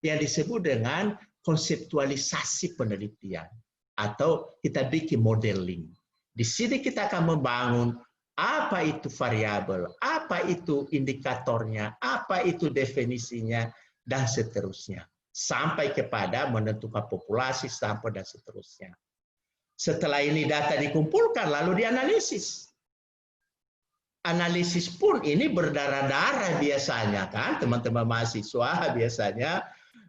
yang disebut dengan konseptualisasi penelitian. Atau kita bikin modeling. Di sini kita akan membangun apa itu variabel, apa itu indikatornya, apa itu definisinya, dan seterusnya. Sampai kepada menentukan populasi, sampai dan seterusnya. Setelah ini data dikumpulkan, lalu dianalisis. Analisis pun ini berdarah-darah biasanya, kan teman-teman mahasiswa biasanya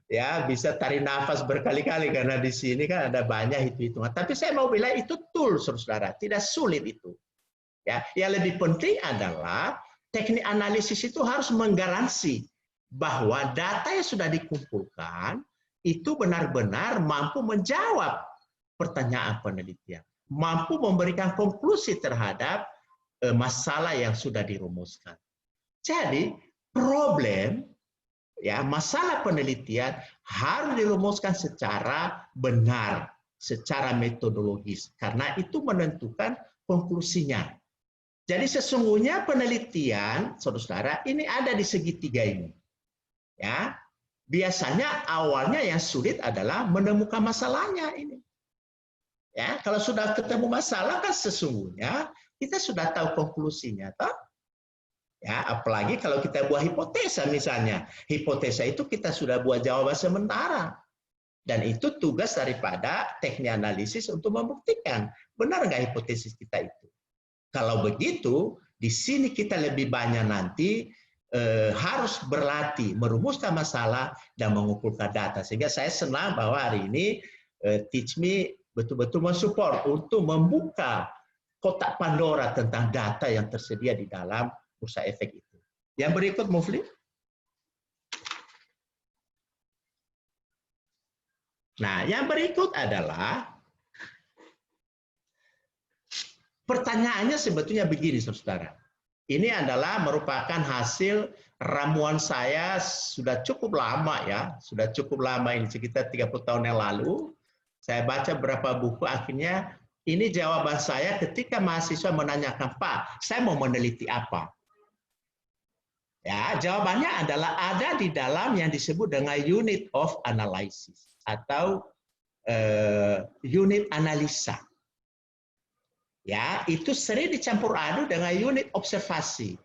ya bisa tarik nafas berkali-kali karena di sini kan ada banyak hitung-hitungan. Tapi saya mau bilang itu tool, saudara, tidak sulit itu. Ya, yang lebih penting adalah teknik analisis itu harus menggaransi bahwa data yang sudah dikumpulkan itu benar-benar mampu menjawab pertanyaan penelitian, mampu memberikan konklusi terhadap masalah yang sudah dirumuskan. Jadi problem ya masalah penelitian harus dirumuskan secara benar, secara metodologis karena itu menentukan konklusinya. Jadi sesungguhnya penelitian, saudara-saudara, ini ada di segitiga ini. Ya, biasanya awalnya yang sulit adalah menemukan masalahnya ini. Ya, kalau sudah ketemu masalah kan sesungguhnya kita sudah tahu konklusinya, toh? Ya, apalagi kalau kita buat hipotesa misalnya. Hipotesa itu kita sudah buat jawaban sementara. Dan itu tugas daripada teknik analisis untuk membuktikan benar nggak hipotesis kita itu. Kalau begitu, di sini kita lebih banyak nanti harus berlatih, merumuskan masalah dan mengumpulkan data. Sehingga saya senang bahwa hari ini Teach Me betul-betul mensupport untuk membuka kotak Pandora tentang data yang tersedia di dalam bursa efek itu. Yang berikut, Mufli. Nah, yang berikut adalah pertanyaannya sebetulnya begini, saudara. Ini adalah merupakan hasil ramuan saya sudah cukup lama ya, sudah cukup lama ini sekitar 30 tahun yang lalu. Saya baca beberapa buku, akhirnya ini jawaban saya ketika mahasiswa menanyakan, Pak, saya mau meneliti apa? Ya, jawabannya adalah ada di dalam yang disebut dengan unit of analysis atau unit analisa. Ya, itu sering dicampur aduk dengan unit observasi,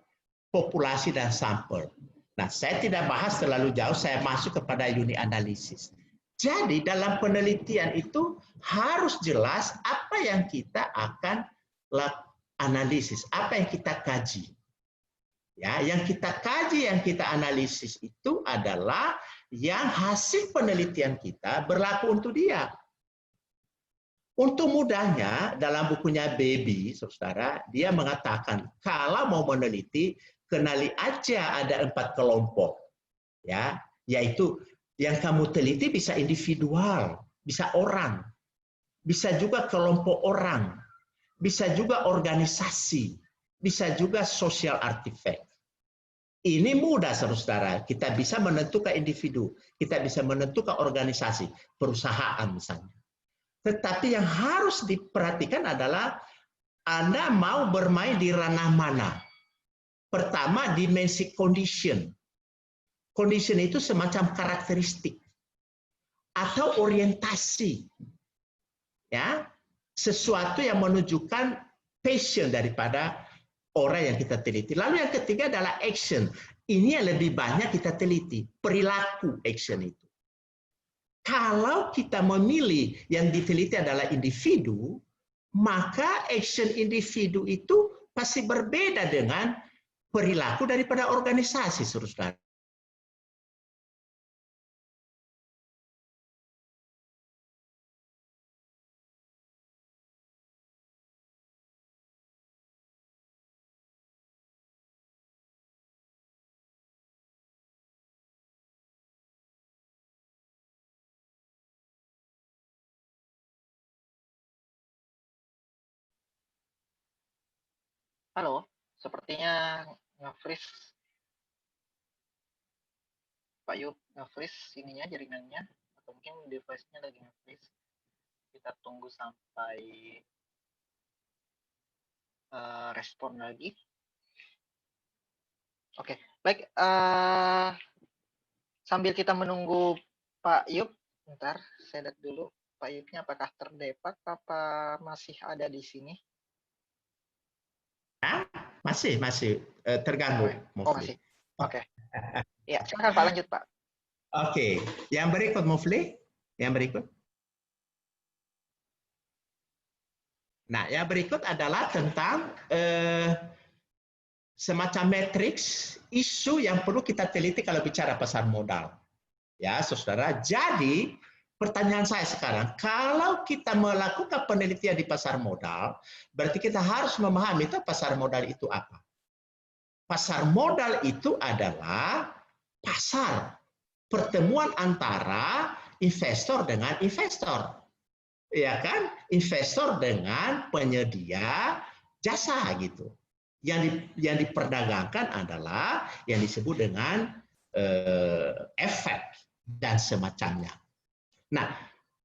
populasi dan sampel. Nah, saya tidak bahas terlalu jauh, saya masuk kepada unit analisis. Jadi dalam penelitian itu harus jelas apa yang kita akan analisis, apa yang kita kaji. Ya, yang kita kaji, yang kita analisis itu adalah yang hasil penelitian kita berlaku untuk dia. Untuk mudahnya, dalam bukunya Baby, saudara, dia mengatakan kalau mau meneliti, kenali aja ada 4 kelompok, ya, yaitu yang kamu teliti bisa individual, bisa orang, bisa juga kelompok orang, bisa juga organisasi, bisa juga social artifact. Ini mudah, saudara. Kita bisa menentukan individu, kita bisa menentukan organisasi, perusahaan misalnya. Tetapi yang harus diperhatikan adalah Anda mau bermain di ranah mana. Pertama, dimensi condition. Condition itu semacam karakteristik atau orientasi. Ya, sesuatu yang menunjukkan passion daripada orang yang kita teliti. Lalu yang ketiga adalah action. Ini yang lebih banyak kita teliti, perilaku action itu. Kalau kita memilih yang diteliti adalah individu, maka action individu itu pasti berbeda dengan perilaku daripada organisasi, saudara. Halo, sepertinya nge-freeze. Pak Yub nge-freeze ininya jaringannya, atau mungkin device-nya lagi nge-freeze. Kita tunggu sampai respon lagi. Oke, baik. Sambil kita menunggu Pak Yub, bentar, saya lihat dulu Pak Yubnya apakah terdepak apa masih ada di sini? Masih terganggu. Oh, masih. Oke. Ya, silakan Pak, lanjut Pak. Oke, yang berikut Mufli, yang berikut. Nah, yang berikut adalah tentang semacam matriks isu yang perlu kita teliti kalau bicara pasar modal. Ya, saudara. Jadi, pertanyaan saya sekarang, kalau kita melakukan penelitian di pasar modal, berarti kita harus memahami itu pasar modal itu apa. Pasar modal itu adalah pasar, pertemuan antara investor dengan investor. Ya kan? Investor dengan penyedia jasa gitu. Yang diperdagangkan adalah yang disebut dengan efek dan semacamnya. Nah,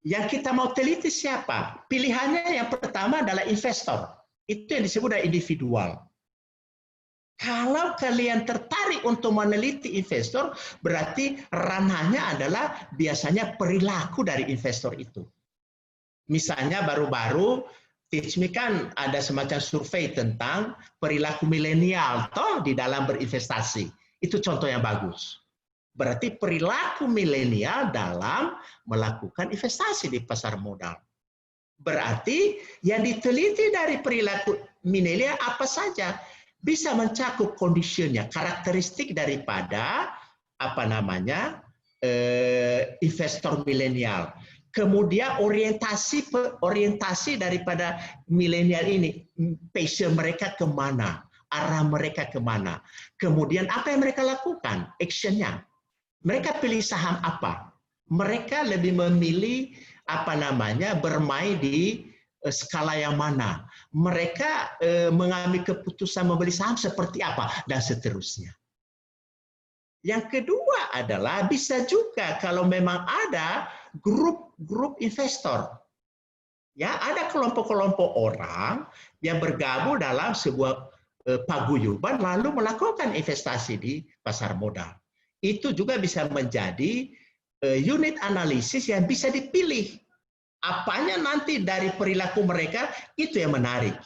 yang kita mau teliti siapa? Pilihannya yang pertama adalah investor. Itu yang disebut dengan individual. Kalau kalian tertarik untuk meneliti investor, berarti ranahnya adalah biasanya perilaku dari investor itu. Misalnya baru-baru Teach Me kan ada semacam survei tentang perilaku milenial toh di dalam berinvestasi. Itu contoh yang bagus. Berarti perilaku milenial dalam melakukan investasi di pasar modal. Berarti yang diteliti dari perilaku milenial apa saja bisa mencakup kondisinya, karakteristik daripada investor milenial. Kemudian orientasi daripada milenial ini, passion mereka kemana, arah mereka kemana. Kemudian apa yang mereka lakukan, actionnya. Mereka pilih saham apa? Mereka lebih memilih bermain di skala yang mana, mereka mengambil keputusan membeli saham seperti apa, dan seterusnya. Yang kedua adalah bisa juga kalau memang ada grup-grup investor. Ya, ada kelompok-kelompok orang yang bergabung dalam sebuah paguyuban lalu melakukan investasi di pasar modal. Itu juga bisa menjadi unit analisis yang bisa dipilih. Apanya nanti dari perilaku mereka itu yang menarik.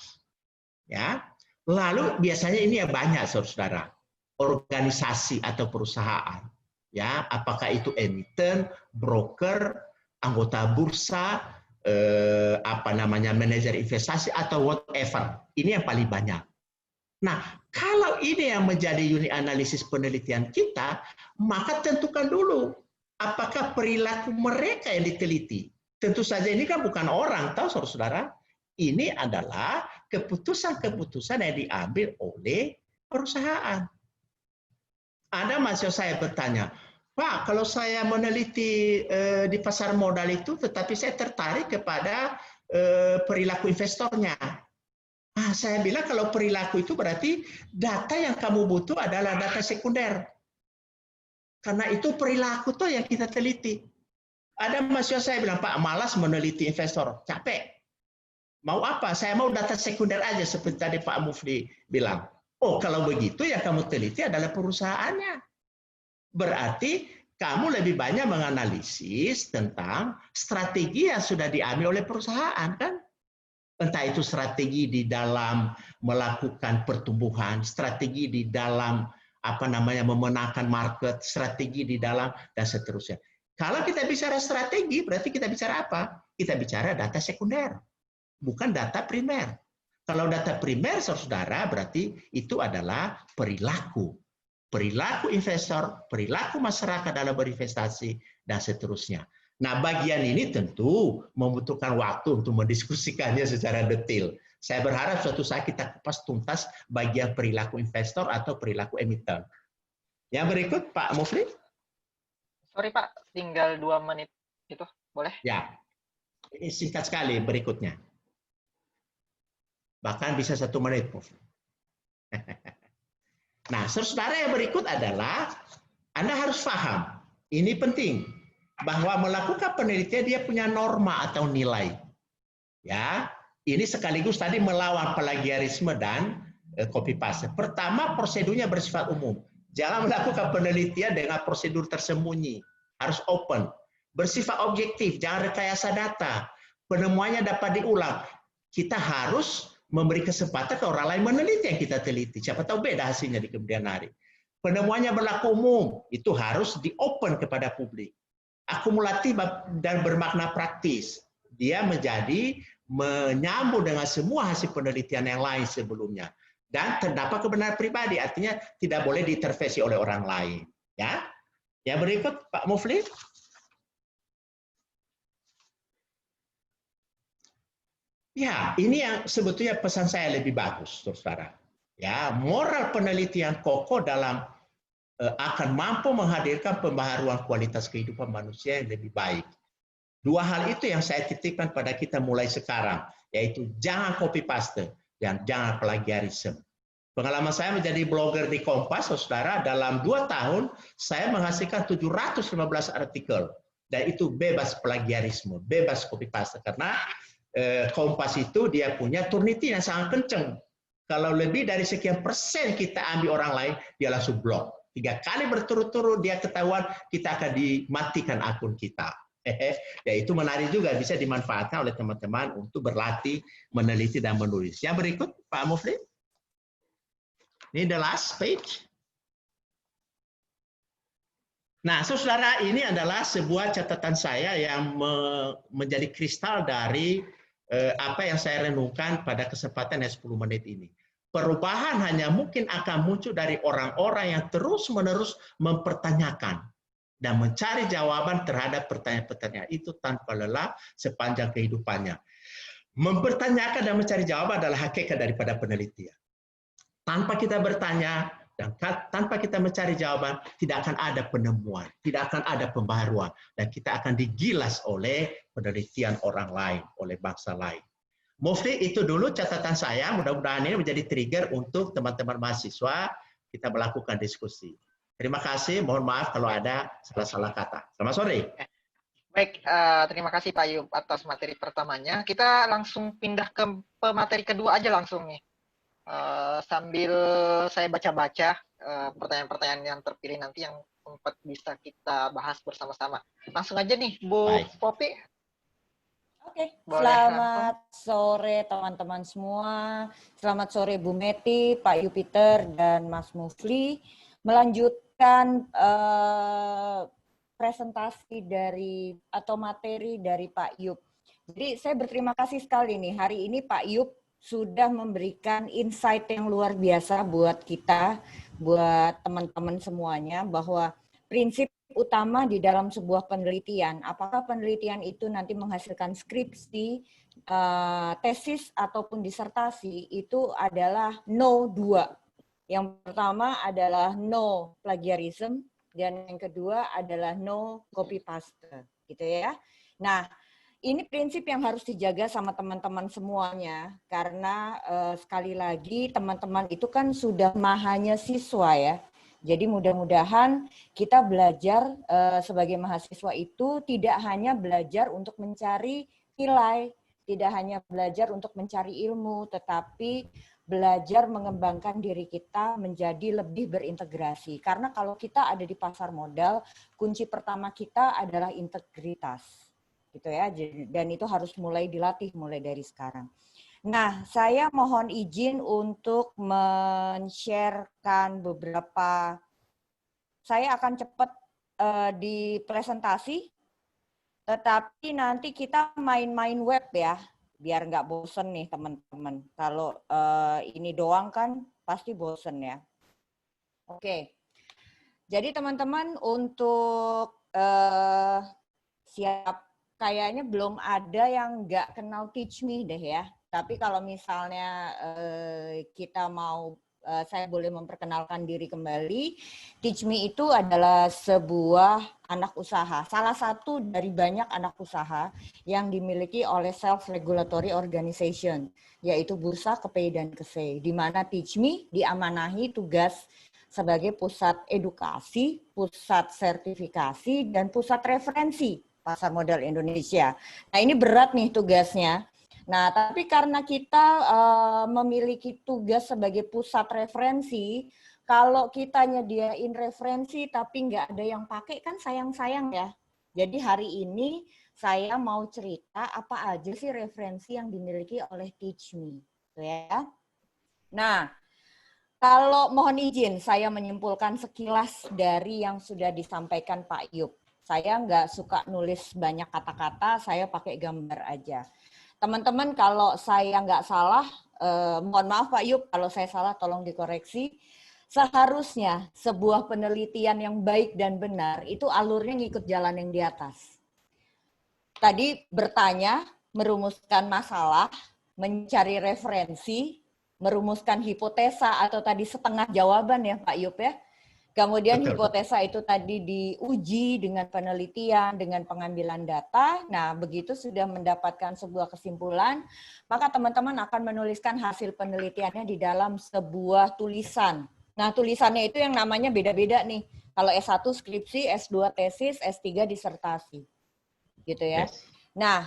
Ya. Lalu biasanya ini yang banyak saudara. Organisasi atau perusahaan, ya, apakah itu emiten, broker, anggota bursa, manajer investasi atau whatever. Ini yang paling banyak. Nah, kalau ini yang menjadi unit analisis penelitian kita, maka tentukan dulu apakah perilaku mereka yang diteliti. Tentu saja ini kan bukan orang, tahu saudara-saudara. Ini adalah keputusan-keputusan yang diambil oleh perusahaan. Ada mahasiswa saya bertanya, Pak, kalau saya meneliti di pasar modal itu, tetapi saya tertarik kepada perilaku investornya. Saya bilang kalau perilaku itu berarti data yang kamu butuh adalah data sekunder. Karena itu perilaku tuh yang kita teliti. Ada mahasiswa saya bilang, Pak, malas meneliti investor, capek. Mau apa? Saya mau data sekunder aja seperti tadi Pak Mufli bilang. Oh, kalau begitu yang kamu teliti adalah perusahaannya. Berarti kamu lebih banyak menganalisis tentang strategi yang sudah diambil oleh perusahaan, kan? Entah itu strategi di dalam melakukan pertumbuhan, strategi di dalam memenangkan market, strategi di dalam dan seterusnya. Kalau kita bicara strategi, berarti kita bicara apa? Kita bicara data sekunder, bukan data primer. Kalau data primer, saudara, berarti itu adalah perilaku. Perilaku investor, perilaku masyarakat dalam berinvestasi, dan seterusnya. Nah, bagian ini tentu membutuhkan waktu untuk mendiskusikannya secara detail. Saya berharap suatu saat kita kupas tuntas bagian perilaku investor atau perilaku emiten. Yang berikut, Pak Mufli. Sorry, Pak. Tinggal 2 menit. Itu boleh? Ya. Ini singkat sekali berikutnya. Bahkan bisa 1 menit. Nah, saudara yang berikut adalah Anda harus paham, ini penting, bahwa melakukan penelitian dia punya norma atau nilai. Ya, ini sekaligus tadi melawan plagiarisme dan copy paste. Pertama, prosedurnya bersifat umum. Jangan melakukan penelitian dengan prosedur tersembunyi, harus open. Bersifat objektif, jangan rekayasa data. Penemuannya dapat diulang. Kita harus memberi kesempatan ke orang lain meneliti yang kita teliti. Siapa tahu beda hasilnya di kemudian hari. Penemuannya berlaku umum, itu harus di-open kepada publik. Akumulatif dan bermakna praktis. Dia menjadi menyambung dengan semua hasil penelitian yang lain sebelumnya. Dan terdapat kebenaran pribadi, artinya tidak boleh diintervensi oleh orang lain. Ya. Yang berikut, Pak Mufli. Ya, ini yang sebetulnya pesan saya lebih bagus, saudara. Ya, moral penelitian kokoh dalam akan mampu menghadirkan pembaharuan kualitas kehidupan manusia yang lebih baik. 2 hal itu yang saya titipkan pada kita mulai sekarang, yaitu jangan copy paste dan jangan plagiarisme. Pengalaman saya menjadi blogger di Kompas, saudara, dalam 2 tahun saya menghasilkan 715 artikel, dan itu bebas plagiarisme, bebas copy paste, karena Kompas itu dia punya Turnitin yang sangat kenceng. Kalau lebih dari sekian persen kita ambil orang lain, dia langsung blok. 3 kali berturut-turut dia ketahuan, kita akan dimatikan akun kita. Ya, itu menarik juga, bisa dimanfaatkan oleh teman-teman untuk berlatih, meneliti, dan menulis. Yang berikut, Pak Mufli. Ini the last page. Nah, saudara, ini adalah sebuah catatan saya yang menjadi kristal dari apa yang saya renungkan pada kesempatan yang 10 menit ini. Perubahan hanya mungkin akan muncul dari orang-orang yang terus-menerus mempertanyakan dan mencari jawaban terhadap pertanyaan-pertanyaan itu tanpa lelah sepanjang kehidupannya. Mempertanyakan dan mencari jawaban adalah hakikat daripada penelitian. Tanpa kita bertanya dan tanpa kita mencari jawaban, tidak akan ada penemuan, tidak akan ada pembaharuan, dan kita akan digilas oleh penelitian orang lain, oleh bangsa lain. Mufti, itu dulu catatan saya, mudah-mudahan ini menjadi trigger untuk teman-teman mahasiswa kita melakukan diskusi. Terima kasih, mohon maaf kalau ada salah-salah kata. Selamat sore. Baik, terima kasih Pak Ayub atas materi pertamanya. Kita langsung pindah ke materi kedua aja langsung nih. Sambil saya baca-baca pertanyaan-pertanyaan yang terpilih nanti yang sempat bisa kita bahas bersama-sama. Langsung aja nih, Bu Popi. Oke, Boleh selamat sore teman-teman semua. Selamat sore Bu Meti, Pak Yupiter, dan Mas Mufli. Melanjutkan presentasi dari atau materi dari Pak Yup. Jadi saya berterima kasih sekali nih, hari ini Pak Yup sudah memberikan insight yang luar biasa buat kita, buat teman-teman semuanya, bahwa prinsip utama di dalam sebuah penelitian, apakah penelitian itu nanti menghasilkan skripsi, tesis, ataupun disertasi, itu adalah no 2. Yang pertama adalah no plagiarism, dan yang kedua adalah no copy paste, gitu ya. Nah, ini prinsip yang harus dijaga sama teman-teman semuanya, karena sekali lagi teman-teman itu kan sudah mahanya siswa ya. Jadi mudah-mudahan kita belajar sebagai mahasiswa itu tidak hanya belajar untuk mencari nilai, tidak hanya belajar untuk mencari ilmu, tetapi belajar mengembangkan diri kita menjadi lebih berintegrasi. Karena kalau kita ada di pasar modal, kunci pertama kita adalah integritas, gitu ya. Dan itu harus mulai dilatih mulai dari sekarang. Nah, saya mohon izin untuk men-sharekan beberapa. Saya akan cepat di presentasi, tetapi nanti kita main-main web ya, biar nggak bosen nih teman-teman. Kalau ini doang kan pasti bosen ya. Oke, jadi teman-teman untuk siap, kayaknya belum ada yang nggak kenal Teach Me deh ya. Tapi kalau misalnya kita mau, saya boleh memperkenalkan diri kembali. Teach Me itu adalah sebuah anak usaha, salah satu dari banyak anak usaha yang dimiliki oleh self-regulatory organization, yaitu Bursa KPI dan KSE, di mana Teach Me diamanahi tugas sebagai pusat edukasi, pusat sertifikasi, dan pusat referensi pasar modal Indonesia. Nah, ini berat nih tugasnya. Nah, tapi karena kita memiliki tugas sebagai pusat referensi, kalau kita nyediain referensi tapi nggak ada yang pakai kan sayang-sayang ya. Jadi hari ini saya mau cerita apa aja sih referensi yang dimiliki oleh Teach Me, ya. Nah, kalau mohon izin saya menyimpulkan sekilas dari yang sudah disampaikan Pak Yup. Saya nggak suka nulis banyak kata-kata, saya pakai gambar aja. Teman-teman, kalau saya nggak salah, mohon maaf Pak Yup, kalau saya salah tolong dikoreksi. Seharusnya sebuah penelitian yang baik dan benar itu alurnya ngikut jalan yang di atas. Tadi bertanya, merumuskan masalah, mencari referensi, merumuskan hipotesa atau tadi setengah jawaban ya Pak Yup ya. Kemudian hipotesa itu tadi diuji dengan penelitian, dengan pengambilan data. Nah, begitu sudah mendapatkan sebuah kesimpulan, maka teman-teman akan menuliskan hasil penelitiannya di dalam sebuah tulisan. Nah, tulisannya itu yang namanya beda-beda nih. Kalau S1 skripsi, S2 tesis, S3 disertasi. Gitu ya. Nah,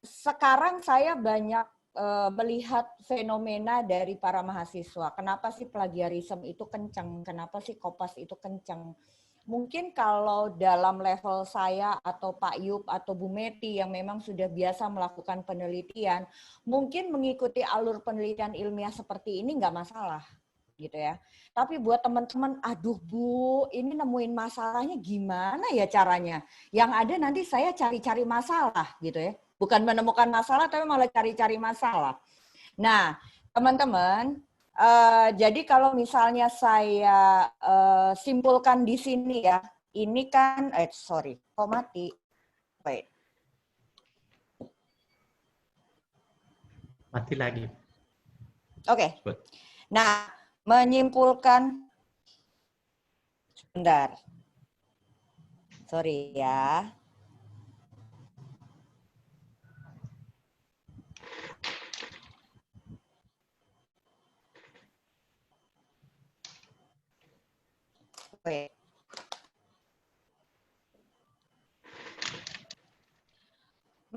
sekarang saya banyak melihat fenomena dari para mahasiswa. Kenapa sih plagiarisme itu kencang? Kenapa sih kopas itu kencang? Mungkin kalau dalam level saya atau Pak Yup atau Bu Meti yang memang sudah biasa melakukan penelitian, mungkin mengikuti alur penelitian ilmiah seperti ini nggak masalah, gitu ya. Tapi buat teman-teman, aduh Bu, ini nemuin masalahnya gimana ya caranya? Yang ada nanti saya cari-cari masalah, gitu ya. Bukan menemukan masalah, tapi malah cari-cari masalah. Nah, teman-teman, jadi kalau misalnya saya simpulkan di sini ya, ini kan, kok mati? Wait. Mati lagi. Oke. Nah, menyimpulkan, sebentar. Sorry ya.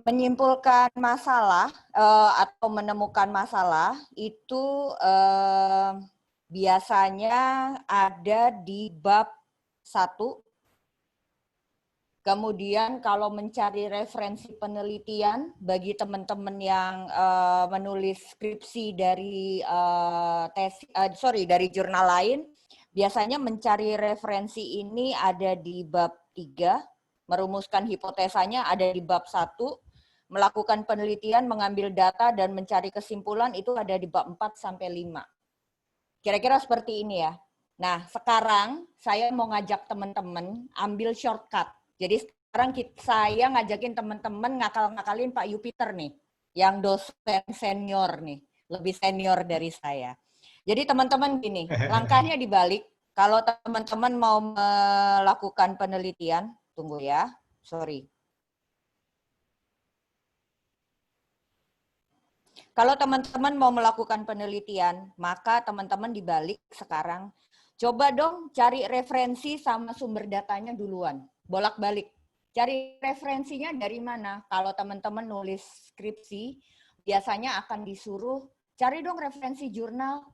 menyimpulkan masalah atau menemukan masalah itu biasanya ada di bab 1. Kemudian kalau mencari referensi penelitian bagi teman-teman yang menulis skripsi dari dari jurnal lain, biasanya mencari referensi ini ada di bab 3, merumuskan hipotesanya ada di bab 1, melakukan penelitian, mengambil data dan mencari kesimpulan itu ada di bab 4 sampai 5. Kira-kira seperti ini ya. Nah, sekarang saya mau ngajak teman-teman ambil shortcut. Jadi sekarang saya ngajakin teman-teman ngakal-ngakalin Pak Jupiter nih, yang dosen senior nih, lebih senior dari saya. Jadi teman-teman gini, langkahnya dibalik. Kalau teman-teman mau melakukan penelitian, tunggu ya, sorry. Kalau teman-teman mau melakukan penelitian, maka teman-teman dibalik sekarang, coba dong cari referensi sama sumber datanya duluan. Bolak-balik. Cari referensinya dari mana? Kalau teman-teman nulis skripsi, biasanya akan disuruh cari dong referensi jurnal,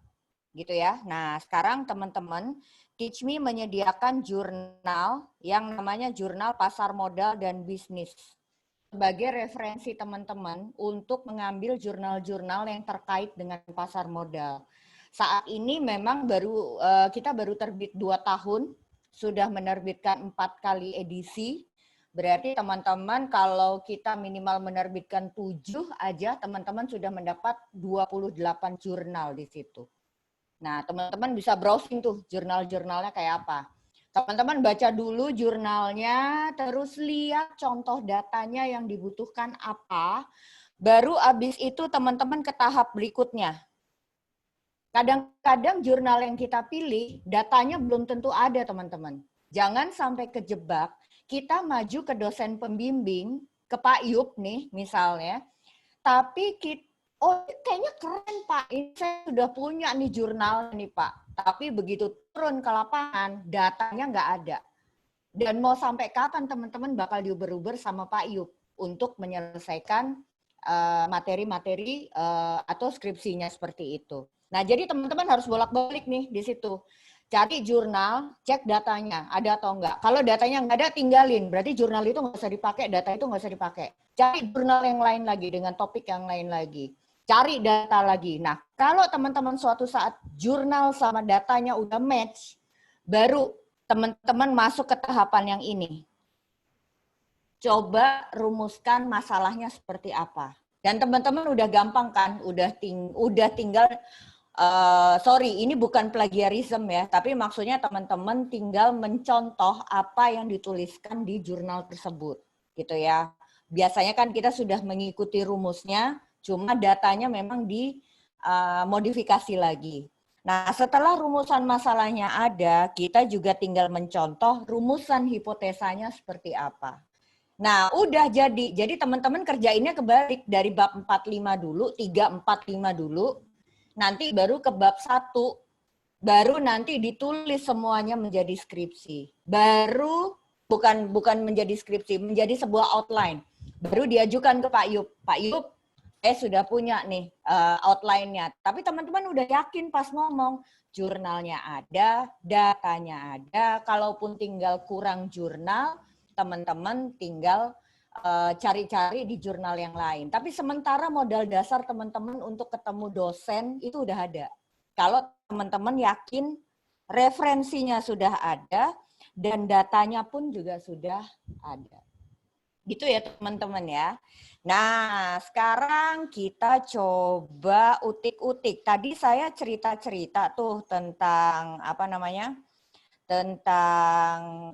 gitu ya. Nah, sekarang teman-teman, Teach Me menyediakan jurnal yang namanya Jurnal Pasar Modal dan Bisnis sebagai referensi teman-teman untuk mengambil jurnal-jurnal yang terkait dengan pasar modal. Saat ini memang kita baru terbit 2 tahun, sudah menerbitkan 4 kali edisi. Berarti teman-teman kalau kita minimal menerbitkan 7 aja, teman-teman sudah mendapat 28 jurnal di situ. Nah, teman-teman bisa browsing tuh jurnal-jurnalnya kayak apa. Teman-teman baca dulu jurnalnya, terus lihat contoh datanya yang dibutuhkan apa. Baru habis itu teman-teman ke tahap berikutnya. Kadang-kadang jurnal yang kita pilih, datanya belum tentu ada, teman-teman. Jangan sampai kejebak, kita maju ke dosen pembimbing, ke Pak Yup nih misalnya, tapi oh kayaknya keren Pak, ini saya sudah punya nih jurnal nih Pak. Tapi begitu turun ke lapangan, datanya nggak ada. Dan mau sampai kapan teman-teman bakal diuber-uber sama Pak Yup untuk menyelesaikan materi-materi atau skripsinya seperti itu. Nah, jadi teman-teman harus bolak-balik nih di situ. Cari jurnal, cek datanya, ada atau enggak. Kalau datanya enggak ada, tinggalin. Berarti jurnal itu nggak usah dipakai, data itu nggak usah dipakai. Cari jurnal yang lain lagi, dengan topik yang lain lagi. Cari data lagi. Nah, kalau teman-teman suatu saat jurnal sama datanya udah match, baru teman-teman masuk ke tahapan yang ini. Coba rumuskan masalahnya seperti apa. Dan teman-teman udah gampang kan, udah tinggal ini bukan plagiarism ya, tapi maksudnya teman-teman tinggal mencontoh apa yang dituliskan di jurnal tersebut, gitu ya. Biasanya kan kita sudah mengikuti rumusnya, cuma datanya memang dimodifikasi lagi. Nah, setelah rumusan masalahnya ada, kita juga tinggal mencontoh rumusan hipotesanya seperti apa. Nah, udah jadi. Jadi teman-teman kerjainnya kebalik, dari bab 45 dulu, 3, 4, 5 dulu, nanti baru ke bab 1, baru nanti ditulis semuanya menjadi skripsi. Baru bukan menjadi skripsi, menjadi sebuah outline. Baru diajukan ke Pak Yup. Pak Yup, saya sudah punya nih outline-nya. Tapi teman-teman udah yakin pas ngomong, jurnalnya ada, datanya ada. Kalaupun tinggal kurang jurnal, teman-teman tinggal cari-cari di jurnal yang lain. Tapi sementara modal dasar teman-teman untuk ketemu dosen itu udah ada. Kalau teman-teman yakin referensinya sudah ada dan datanya pun juga sudah ada. Gitu ya teman-teman ya. Nah, sekarang kita coba utik-utik. Tadi saya cerita-cerita tuh tentang apa namanya? Tentang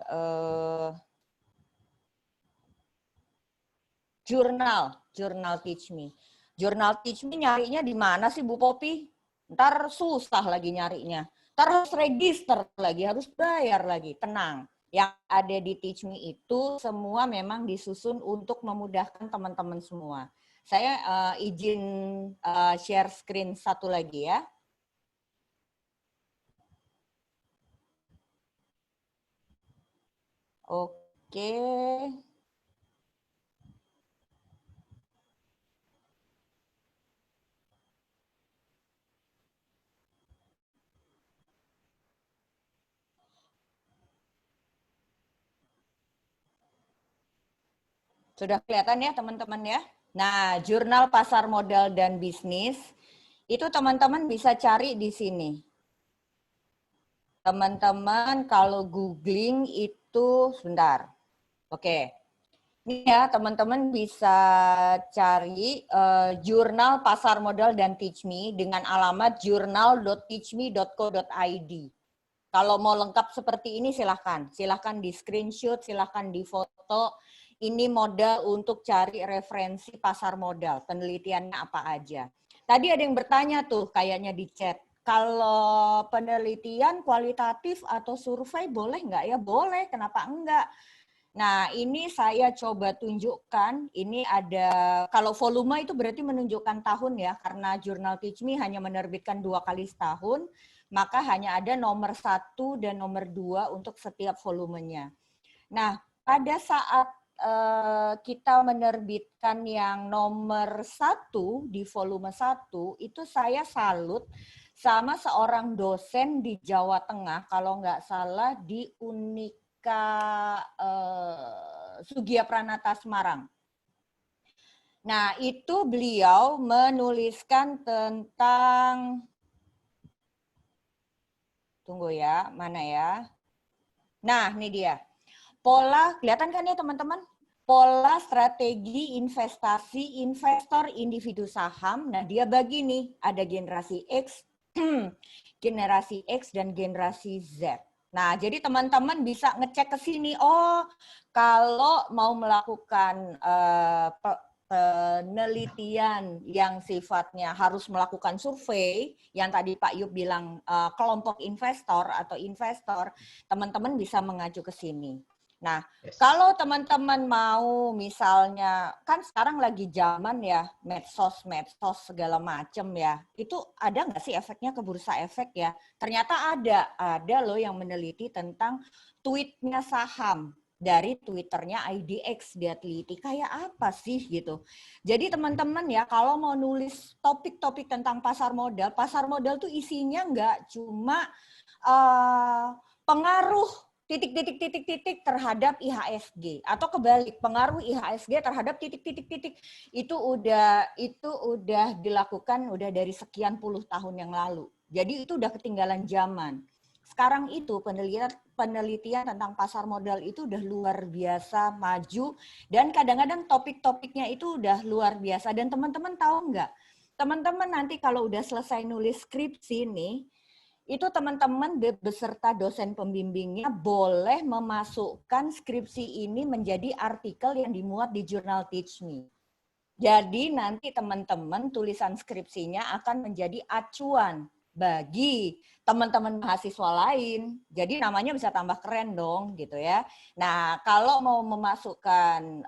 jurnal Teach Me. Jurnal Teach Me nyarinya di mana sih Bu Popi? Ntar susah lagi nyarinya. Ntar harus register lagi, harus bayar lagi. Tenang. Yang ada di Teach Me itu semua memang disusun untuk memudahkan teman-teman semua. Saya izin share screen satu lagi ya. Oke. Sudah kelihatan ya teman-teman ya? Nah, jurnal pasar modal dan bisnis, itu teman-teman bisa cari di sini. Teman-teman kalau googling itu, sebentar. Oke. Ini ya, teman-teman bisa cari jurnal pasar modal dan Teach Me dengan alamat journal.teachme.co.id. Kalau mau lengkap seperti ini silahkan. Silahkan di screenshot, silahkan di foto. Ini modal untuk cari referensi pasar modal. Penelitiannya apa aja. Tadi ada yang bertanya tuh kayaknya di chat. Kalau penelitian kualitatif atau survei boleh nggak ya? Boleh, kenapa enggak? Nah, ini saya coba tunjukkan. Ini ada, kalau volume itu berarti menunjukkan tahun ya, karena jurnal Teach Me hanya menerbitkan 2 kali setahun, maka hanya ada nomor 1 dan nomor 2 untuk setiap volumenya. Nah, pada saat kita menerbitkan yang nomor 1 di volume 1, itu saya salut sama seorang dosen di Jawa Tengah, kalau nggak salah di Unika Sugia Pranata Semarang. Nah, itu beliau menuliskan tentang, tunggu ya, mana ya? Nah, ini dia. Pola, kelihatan kan ya teman-teman? Pola strategi investasi investor individu saham. Nah, dia bagi nih, ada generasi X, generasi X dan generasi Z. Nah, jadi teman-teman bisa ngecek ke sini. Oh, kalau mau melakukan penelitian yang sifatnya harus melakukan survei, yang tadi Pak Yub bilang kelompok investor atau investor, teman-teman bisa mengacu ke sini. Nah, kalau teman-teman mau misalnya, kan sekarang lagi zaman ya, medsos segala macem ya, itu ada nggak sih efeknya ke bursa efek ya? Ternyata ada loh yang meneliti tentang tweetnya saham. Dari Twitternya IDX dia teliti, kayak apa sih gitu. Jadi teman-teman ya, kalau mau nulis topik-topik tentang pasar modal tuh isinya nggak cuma pengaruh titik terhadap IHSG atau kebalik pengaruh IHSG terhadap titik itu udah dilakukan udah dari sekian puluh tahun yang lalu. Jadi itu udah ketinggalan zaman. Sekarang itu penelitian tentang pasar modal itu udah luar biasa maju dan kadang-kadang topik-topiknya itu udah luar biasa. Dan teman-teman tahu nggak? Teman-teman nanti kalau udah selesai nulis skripsi nih, itu teman-teman beserta dosen pembimbingnya boleh memasukkan skripsi ini menjadi artikel yang dimuat di jurnal Teach Me. Jadi nanti teman-teman tulisan skripsinya akan menjadi acuan bagi teman-teman mahasiswa lain. Jadi namanya bisa tambah keren dong gitu ya. Nah, kalau mau memasukkan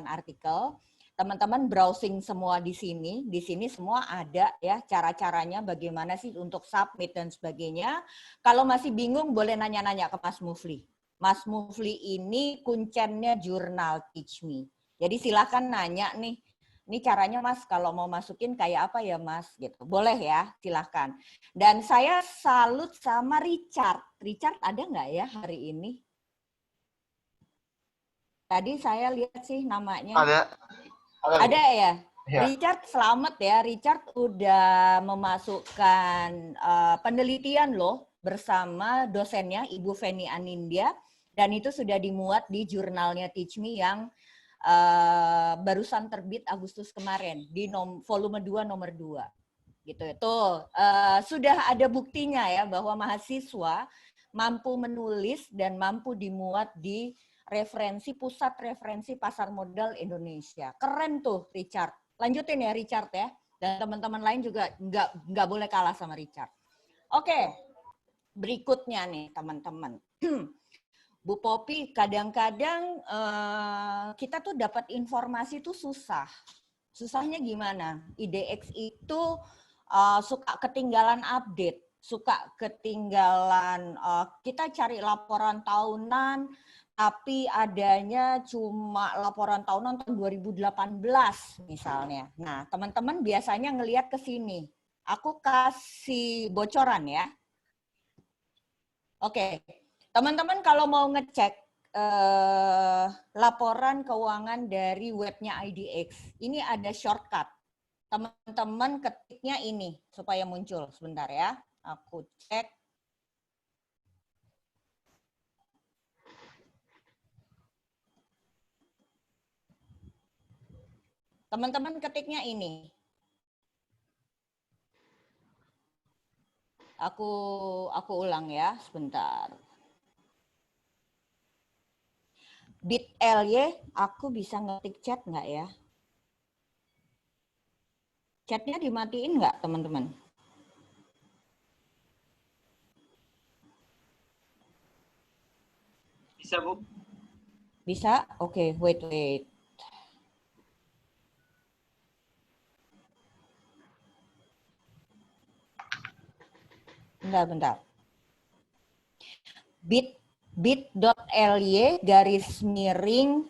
artikel, teman-teman browsing semua di sini semua ada ya cara-caranya bagaimana sih untuk submit dan sebagainya. Kalau masih bingung boleh nanya-nanya ke Mas Mufli. Mas Mufli ini kuncennya jurnal Teach Me. Jadi silakan nanya nih, ini caranya Mas kalau mau masukin kayak apa ya Mas gitu. Boleh ya, silakan. Dan saya salut sama Richard. Richard ada nggak ya hari ini? Tadi saya lihat sih namanya. Ada ya? Ya. Richard selamat ya. Richard udah memasukkan penelitian loh bersama dosennya Ibu Feni Anindya dan itu sudah dimuat di jurnalnya Teach Me yang barusan terbit Agustus kemarin di volume 2 nomor 2. Gitu. Tuh, sudah ada buktinya ya bahwa mahasiswa mampu menulis dan mampu dimuat di pusat referensi pasar modal Indonesia. Keren tuh Richard. Lanjutin ya Richard ya. Dan teman-teman lain juga nggak boleh kalah sama Richard. Oke, berikutnya nih teman-teman. Bu Popi, kadang-kadang kita tuh dapat informasi tuh susah. Susahnya gimana? IDX itu suka ketinggalan update, suka ketinggalan, kita cari laporan tahunan, tapi adanya cuma laporan tahunan tahun 2018 misalnya. Nah, teman-teman biasanya ngelihat ke sini. Aku kasih bocoran ya. Oke, teman-teman kalau mau ngecek laporan keuangan dari webnya IDX. Ini ada shortcut. Teman-teman ketiknya ini supaya muncul. Sebentar ya. Aku cek. Teman-teman ketiknya ini. Aku ulang ya, sebentar. Bit.ly, aku bisa ngetik chat nggak ya? Chatnya dimatiin nggak, teman-teman? Bisa, Bu. Bisa? Oke, wait. Bentar. bit.ly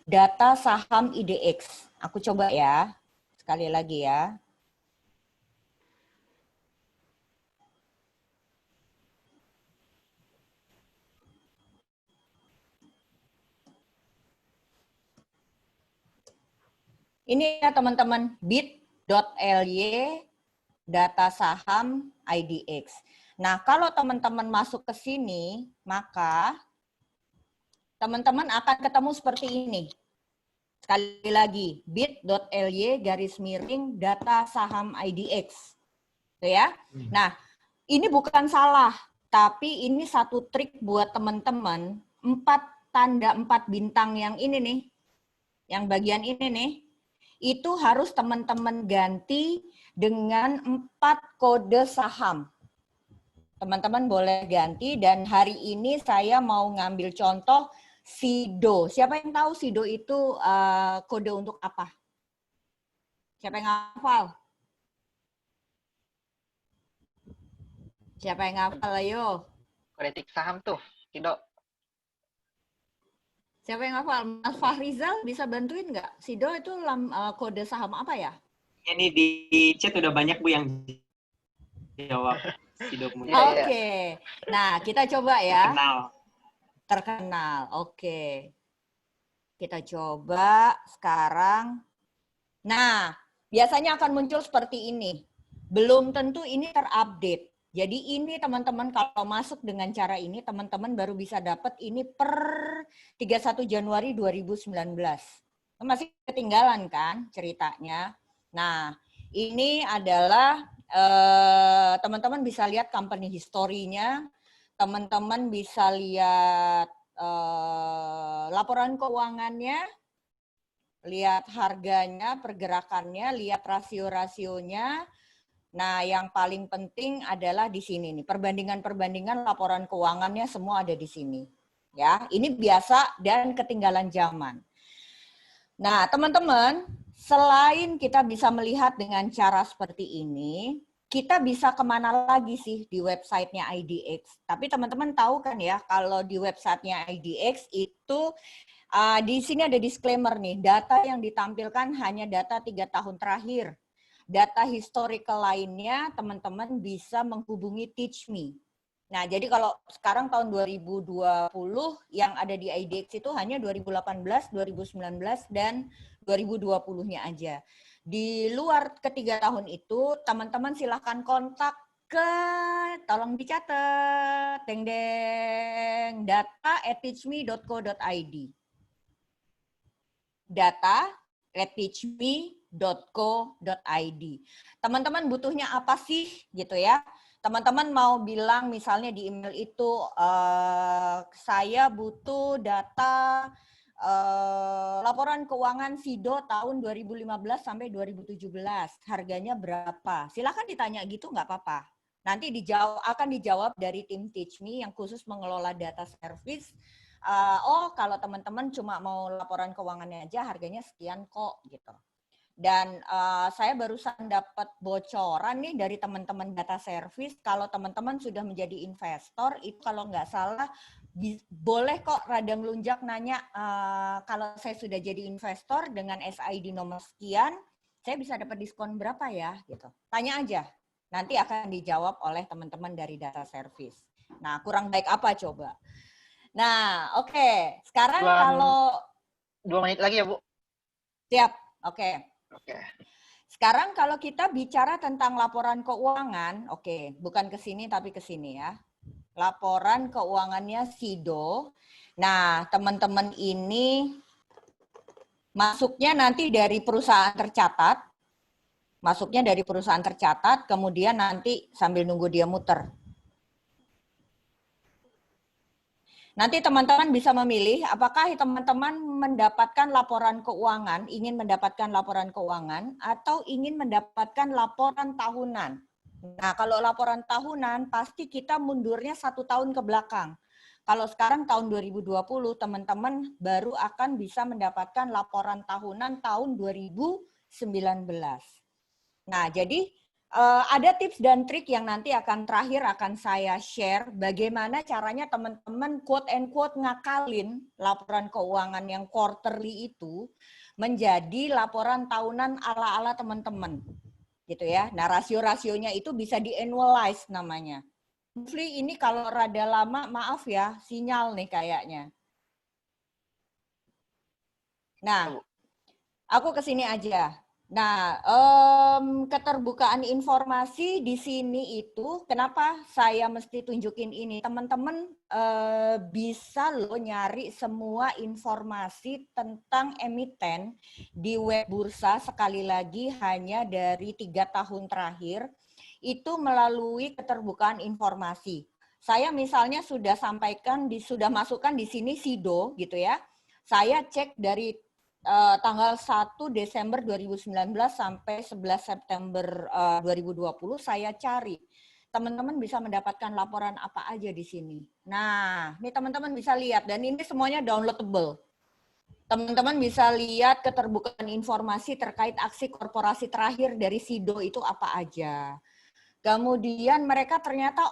/data saham IDX. Aku coba ya. Sekali lagi ya. Ini ya teman-teman, bit.ly data saham IDX. Nah, kalau teman-teman masuk ke sini, maka teman-teman akan ketemu seperti ini. Sekali lagi, bit.ly /data saham IDX. Tuh ya. Nah, ini bukan salah, tapi ini satu trik buat teman-teman. 4 tanda 4 bintang yang ini nih, yang bagian ini nih, itu harus teman-teman ganti dengan 4 kode saham. Teman-teman boleh ganti, dan hari ini saya mau ngambil contoh SIDO. Siapa yang tahu SIDO itu kode untuk apa? Siapa yang hafal? Siapa yang hafal, ayo? Kode saham tuh, SIDO. Siapa yang hafal? Mas Fahrizal bisa bantuin nggak? SIDO itu kode saham apa ya? Ini di chat udah banyak, Bu, yang jawab. Oke. Nah, kita coba ya. Terkenal. Oke. Kita coba sekarang. Nah, biasanya akan muncul seperti ini. Belum tentu ini terupdate. Jadi ini teman-teman kalau masuk dengan cara ini, teman-teman baru bisa dapat ini per 31 Januari 2019. Masih ketinggalan kan ceritanya. Nah, ini adalah teman-teman bisa lihat company history-nya, teman-teman bisa lihat laporan keuangannya, lihat harganya, pergerakannya, lihat rasio-rasionya. Nah, yang paling penting adalah di sini nih, perbandingan-perbandingan laporan keuangannya semua ada di sini. Ya, ini biasa dan ketinggalan zaman. Nah, teman-teman, selain kita bisa melihat dengan cara seperti ini, kita bisa kemana lagi sih di websitenya IDX? Tapi teman-teman tahu kan ya, kalau di websitenya IDX itu di sini ada disclaimer nih, data yang ditampilkan hanya data 3 tahun terakhir. Data historical lainnya teman-teman bisa menghubungi TeachMe. Nah, jadi kalau sekarang tahun 2020 yang ada di IDX itu hanya 2018, 2019, dan 2020-nya aja. Di luar ketiga tahun itu, teman-teman silahkan kontak ke, tolong dicatat, deng-deng, data@teachme.co.id. data@teachme.co.id. Teman-teman butuhnya apa sih gitu ya? Teman-teman mau bilang misalnya di email itu, saya butuh data laporan keuangan SIDO tahun 2015 sampai 2017, harganya berapa? Silakan ditanya gitu, nggak apa-apa. Nanti akan dijawab dari tim TeachMe yang khusus mengelola data service. Oh, kalau teman-teman cuma mau laporan keuangannya aja, harganya sekian kok gitu. Dan saya barusan dapat bocoran nih dari teman-teman data service, kalau teman-teman sudah menjadi investor, itu kalau nggak salah boleh kok radang lunjak nanya, kalau saya sudah jadi investor dengan SID nomor sekian, saya bisa dapat diskon berapa ya? Gitu. Tanya aja, nanti akan dijawab oleh teman-teman dari data service. Nah, kurang baik apa coba? Nah, oke. Sekarang kalau 2 menit lagi ya, Bu. siap, oke. Oke. Sekarang kalau kita bicara tentang laporan keuangan, oke, bukan ke sini tapi ke sini ya. Laporan keuangannya SIDO. Nah, teman-teman ini masuknya nanti dari perusahaan tercatat. Masuknya dari perusahaan tercatat, kemudian nanti sambil nunggu dia muter. Nanti teman-teman bisa memilih apakah teman-teman mendapatkan laporan keuangan, ingin mendapatkan laporan keuangan, atau ingin mendapatkan laporan tahunan. Nah, kalau laporan tahunan, pasti kita mundurnya 1 tahun ke belakang. Kalau sekarang tahun 2020, teman-teman baru akan bisa mendapatkan laporan tahunan tahun 2019. Nah, jadi ada tips dan trik yang nanti terakhir akan saya share bagaimana caranya teman-teman quote and quote ngakalin laporan keuangan yang quarterly itu menjadi laporan tahunan ala-ala teman-teman. Gitu ya. Nah, rasio-rasionya itu bisa di-annualize namanya. Mufli, ini kalau rada lama, maaf ya, sinyal nih kayaknya. Nah, aku ke sini aja. Nah, keterbukaan informasi di sini itu, kenapa saya mesti tunjukin ini? Teman-teman bisa loh nyari semua informasi tentang emiten di web bursa, sekali lagi hanya dari 3 tahun terakhir, itu melalui keterbukaan informasi. Saya misalnya sudah sampaikan, sudah masukkan di sini SIDO gitu ya. Saya cek dari tanggal 1 Desember 2019 sampai 11 September 2020 saya cari. Teman-teman bisa mendapatkan laporan apa aja di sini. Nah, ini teman-teman bisa lihat dan ini semuanya downloadable. Teman-teman bisa lihat keterbukaan informasi terkait aksi korporasi terakhir dari SIDO itu apa aja. Kemudian mereka ternyata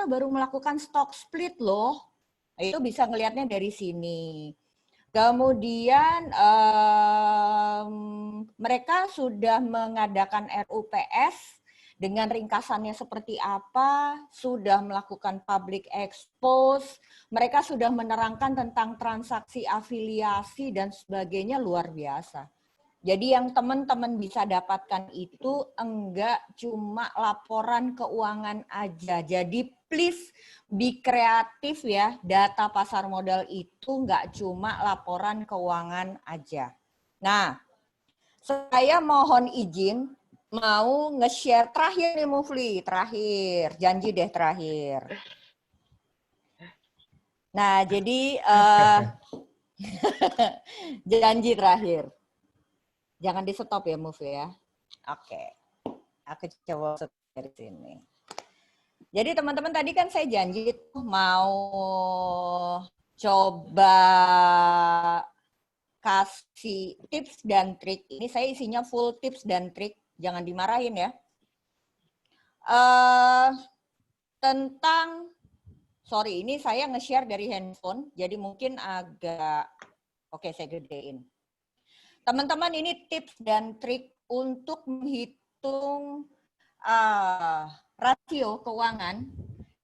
baru melakukan stock split loh. Itu bisa ngelihatnya dari sini. Kemudian mereka sudah mengadakan RUPS dengan ringkasannya seperti apa, sudah melakukan public expose, mereka sudah menerangkan tentang transaksi afiliasi dan sebagainya, luar biasa. Jadi yang teman-teman bisa dapatkan itu enggak cuma laporan keuangan aja. Jadi please be kreatif ya, data pasar modal itu enggak cuma laporan keuangan aja. Nah, saya mohon izin mau nge-share terakhir nih Mufli, terakhir, janji deh terakhir. Nah, jadi janji terakhir. Jangan di stop ya, Move ya. Oke. Aku coba stop dari sini. Jadi teman-teman tadi kan saya janji tuh mau coba kasih tips dan trik. Ini saya isinya full tips dan trik. Jangan dimarahin ya. Tentang, sorry ini saya nge-share dari handphone. Jadi mungkin agak, oke saya gedein. Teman-teman ini tips dan trik untuk menghitung rasio keuangan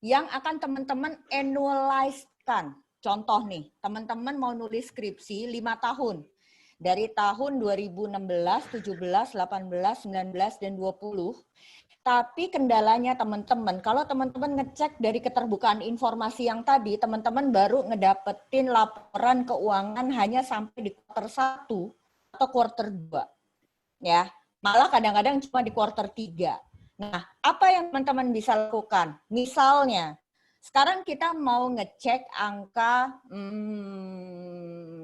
yang akan teman-teman annualize-kan. Contoh nih, teman-teman mau nulis skripsi 5 tahun. Dari tahun 2016, 17, 18, 19, dan 20. Tapi kendalanya teman-teman, kalau teman-teman ngecek dari keterbukaan informasi yang tadi, teman-teman baru ngedapetin laporan keuangan hanya sampai di kuartal 1. Atau kuarter 2, ya. Malah kadang-kadang cuma di kuarter 3. Nah, apa yang teman-teman bisa lakukan? Misalnya, sekarang kita mau ngecek angka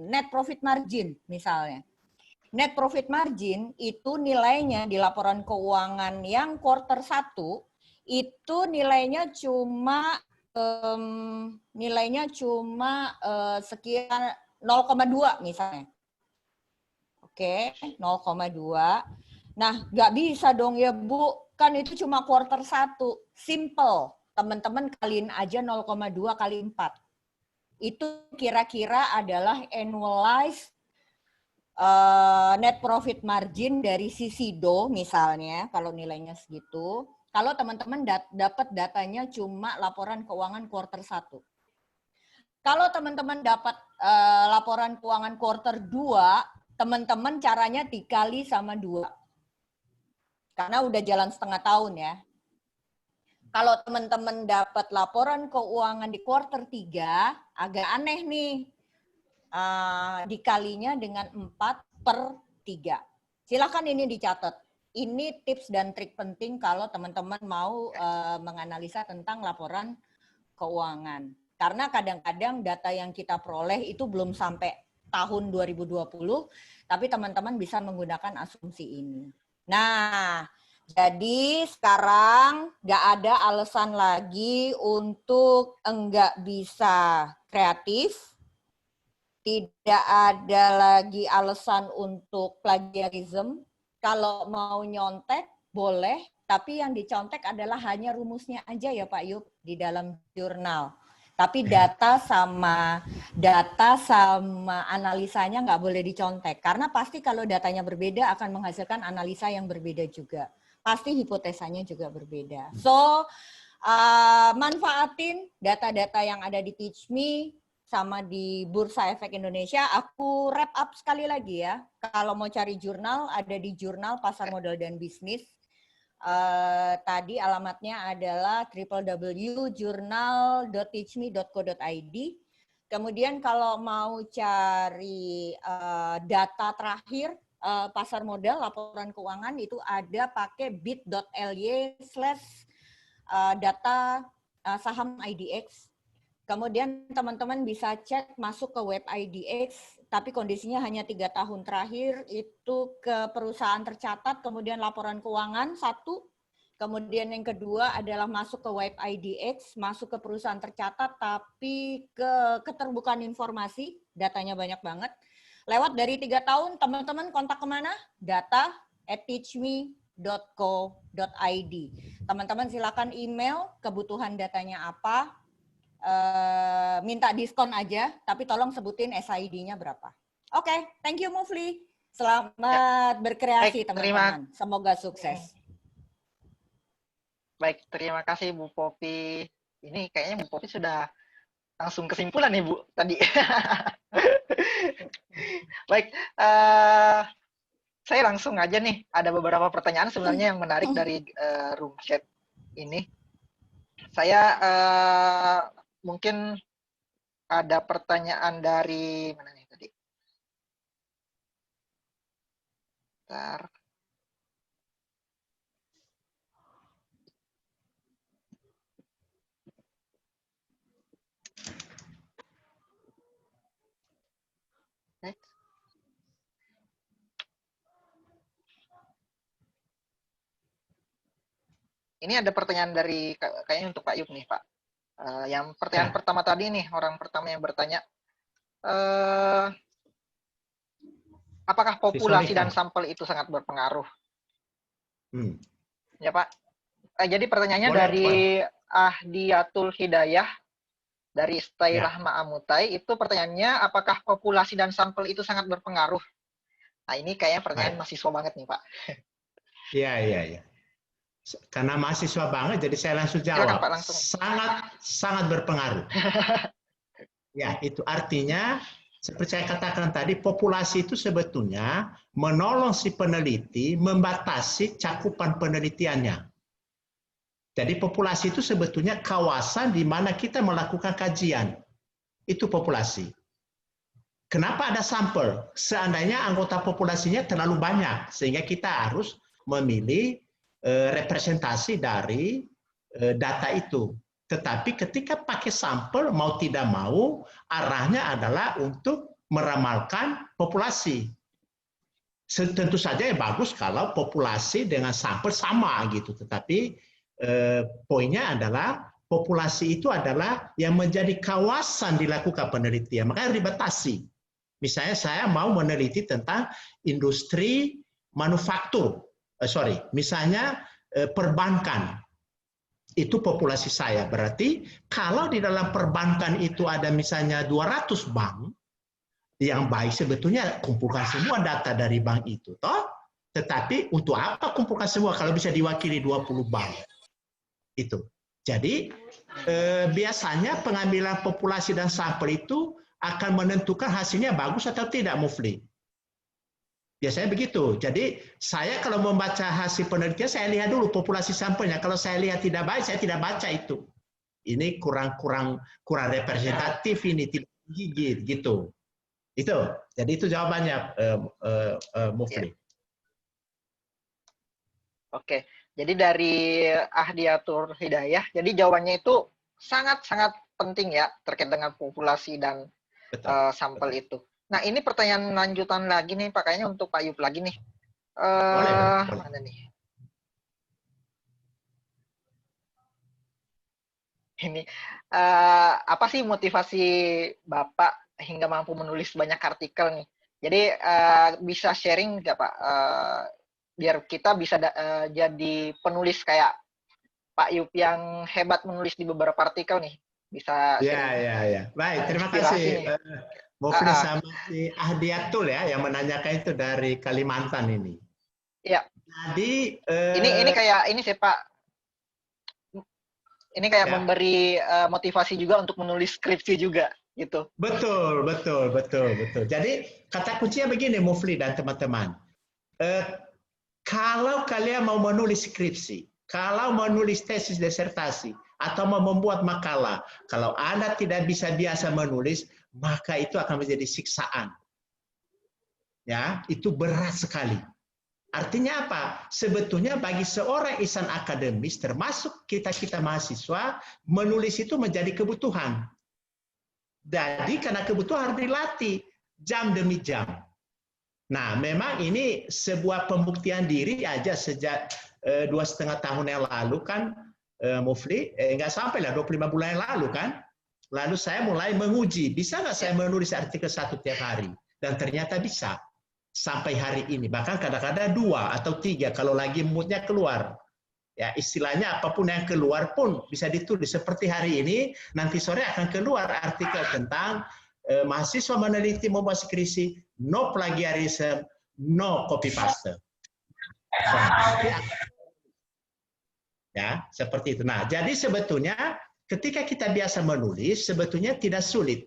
net profit margin misalnya. Net profit margin itu nilainya di laporan keuangan yang kuarter 1, itu nilainya cuma sekitar 0,2 misalnya. Oke, 0,2. Nah, nggak bisa dong ya Bu, kan itu cuma kuarter 1. Simple, teman-teman kaliin aja 0,2 kali 4. Itu kira-kira adalah annualized net profit margin dari si SIDO misalnya, kalau nilainya segitu. Kalau teman-teman dapat datanya cuma laporan keuangan kuarter 1. Kalau teman-teman dapat laporan keuangan kuartal 2, teman-teman caranya dikali sama 2. Karena udah jalan setengah tahun ya. Kalau teman-teman dapat laporan keuangan di kuartal 3, agak aneh nih. Dikalinya dengan 4/3. Silakan ini dicatat. Ini tips dan trik penting kalau teman-teman mau menganalisa tentang laporan keuangan. Karena kadang-kadang data yang kita peroleh itu belum sampai tahun 2020, tapi teman-teman bisa menggunakan asumsi ini. Nah, jadi sekarang nggak ada alasan lagi untuk enggak bisa kreatif, tidak ada lagi alasan untuk plagiarism. Kalau mau nyontek, boleh, tapi yang dicontek adalah hanya rumusnya aja ya Pak Yup di dalam jurnal. Tapi data sama analisanya nggak boleh dicontek. Karena pasti kalau datanya berbeda akan menghasilkan analisa yang berbeda juga. Pasti hipotesanya juga berbeda. So, manfaatin data-data yang ada di TeachMe sama di Bursa Efek Indonesia. Aku wrap up sekali lagi ya. Kalau mau cari jurnal, ada di Jurnal Pasar Modal dan Bisnis. Tadi alamatnya adalah www.journal.teachme.co.id. Kemudian kalau mau cari data terakhir pasar modal, laporan keuangan, itu ada pakai bit.ly/data saham IDX. Kemudian teman-teman bisa cek masuk ke web IDX, tapi kondisinya hanya 3 tahun terakhir, itu ke perusahaan tercatat, kemudian laporan keuangan 1, kemudian yang kedua adalah masuk ke web IDX, masuk ke perusahaan tercatat, tapi ke keterbukaan informasi, datanya banyak banget. Lewat dari 3 tahun, teman-teman kontak kemana? data@teachme.co.id. Teman-teman silakan email kebutuhan datanya apa, minta diskon aja, tapi tolong sebutin SID-nya berapa. Oke, thank you Mufli. Selamat berkreasi teman-teman. Semoga sukses. Baik, terima kasih Bu Popi. Ini kayaknya Bu Popi sudah langsung kesimpulan nih Bu tadi. Baik, saya langsung aja nih. Ada beberapa pertanyaan sebenarnya yang menarik dari room chat ini. Saya mungkin ada pertanyaan dari mana nih tadi? Bentar. Ini ada pertanyaan dari kayaknya untuk Pak Yup nih Pak. Yang pertanyaan pertama tadi nih, orang pertama yang bertanya, apakah populasi dan sampel itu sangat berpengaruh? Ya Pak. Jadi pertanyaannya dari Ahdiyatul Hidayah dari Stay Rahma Amutai, itu pertanyaannya apakah populasi dan sampel itu sangat berpengaruh? Nah ini kayaknya pertanyaan mahasiswa banget nih Pak. Iya. Karena mahasiswa banget, jadi saya langsung jawab. Silakan, Pak, langsung. Sangat berpengaruh. Ya, itu artinya seperti saya katakan tadi, populasi itu sebetulnya menolong si peneliti membatasi cakupan penelitiannya. Jadi populasi itu sebetulnya kawasan di mana kita melakukan kajian. Itu populasi. Kenapa ada sampel? Seandainya anggota populasinya terlalu banyak, sehingga kita harus memilih representasi dari data itu. Tetapi ketika pakai sampel, mau tidak mau, arahnya adalah untuk meramalkan populasi. Tentu saja ya bagus kalau populasi dengan sampel sama gitu. Tetapi poinnya adalah populasi itu adalah yang menjadi kawasan dilakukan penelitian. Makanya dibatasi. Misalnya saya mau meneliti tentang industri manufaktur. Misalnya perbankan. Itu populasi saya. Berarti kalau di dalam perbankan itu ada misalnya 200 bank, yang baik sebetulnya kumpulkan semua data dari bank itu. Toh? Tetapi untuk apa kumpulkan semua kalau bisa diwakili 20 bank? Itu. Jadi biasanya pengambilan populasi dan sampel itu akan menentukan hasilnya bagus atau tidak, Mufli. Biasanya begitu. Jadi saya kalau membaca hasil penelitian, saya lihat dulu populasi sampelnya. Kalau saya lihat tidak baik, saya tidak baca itu. Ini kurang representatif, ini tidak gigit gitu. Itu. Jadi itu jawabannya, Mufli. Oke. Jadi dari Ahdiatur Hidayah, jadi jawabannya itu sangat-sangat penting ya terkait dengan populasi dan sampel itu. Nah, ini pertanyaan lanjutan lagi nih, Pak. Kayaknya untuk Pak Yub lagi nih. Boleh. Mana nih? Ini apa sih motivasi Bapak hingga mampu menulis banyak artikel nih? Jadi bisa sharing nggak, Pak? Biar kita bisa jadi penulis kayak Pak Yub yang hebat menulis di beberapa artikel nih. Bisa sharing. Ya. Baik, terima kasih. Mufli sama si Ahdiatul ya yang menanyakan itu dari Kalimantan ini. Iya. Jadi ini kayak ini sih Pak. Ini kayak memberi motivasi juga untuk menulis skripsi juga gitu. Betul. Jadi kata kuncinya begini, Mufli dan teman-teman. Kalau kalian mau menulis skripsi, kalau menulis tesis disertasi, atau mau membuat makalah, kalau Anda tidak bisa biasa menulis, maka itu akan menjadi siksaan. Ya, itu berat sekali. Artinya apa? Sebetulnya bagi seorang insan akademis, termasuk kita mahasiswa, menulis itu menjadi kebutuhan. Jadi karena kebutuhan harus dilatih jam demi jam. Nah, memang ini sebuah pembuktian diri aja sejak 2,5 tahun yang lalu kan, Mufli, nggak sampai lah 25 bulan yang lalu kan. Lalu saya mulai menguji, bisa nggak saya menulis artikel 1 tiap hari? Dan ternyata bisa. Sampai hari ini. Bahkan kadang-kadang 2 atau 3 kalau lagi moodnya keluar. Ya, istilahnya apapun yang keluar pun bisa ditulis. Seperti hari ini, nanti sore akan keluar artikel tentang mahasiswa meneliti membuat skripsi, no plagiarism, no copy paste. Ya, seperti itu. Nah, jadi sebetulnya ketika kita biasa menulis, sebetulnya tidak sulit.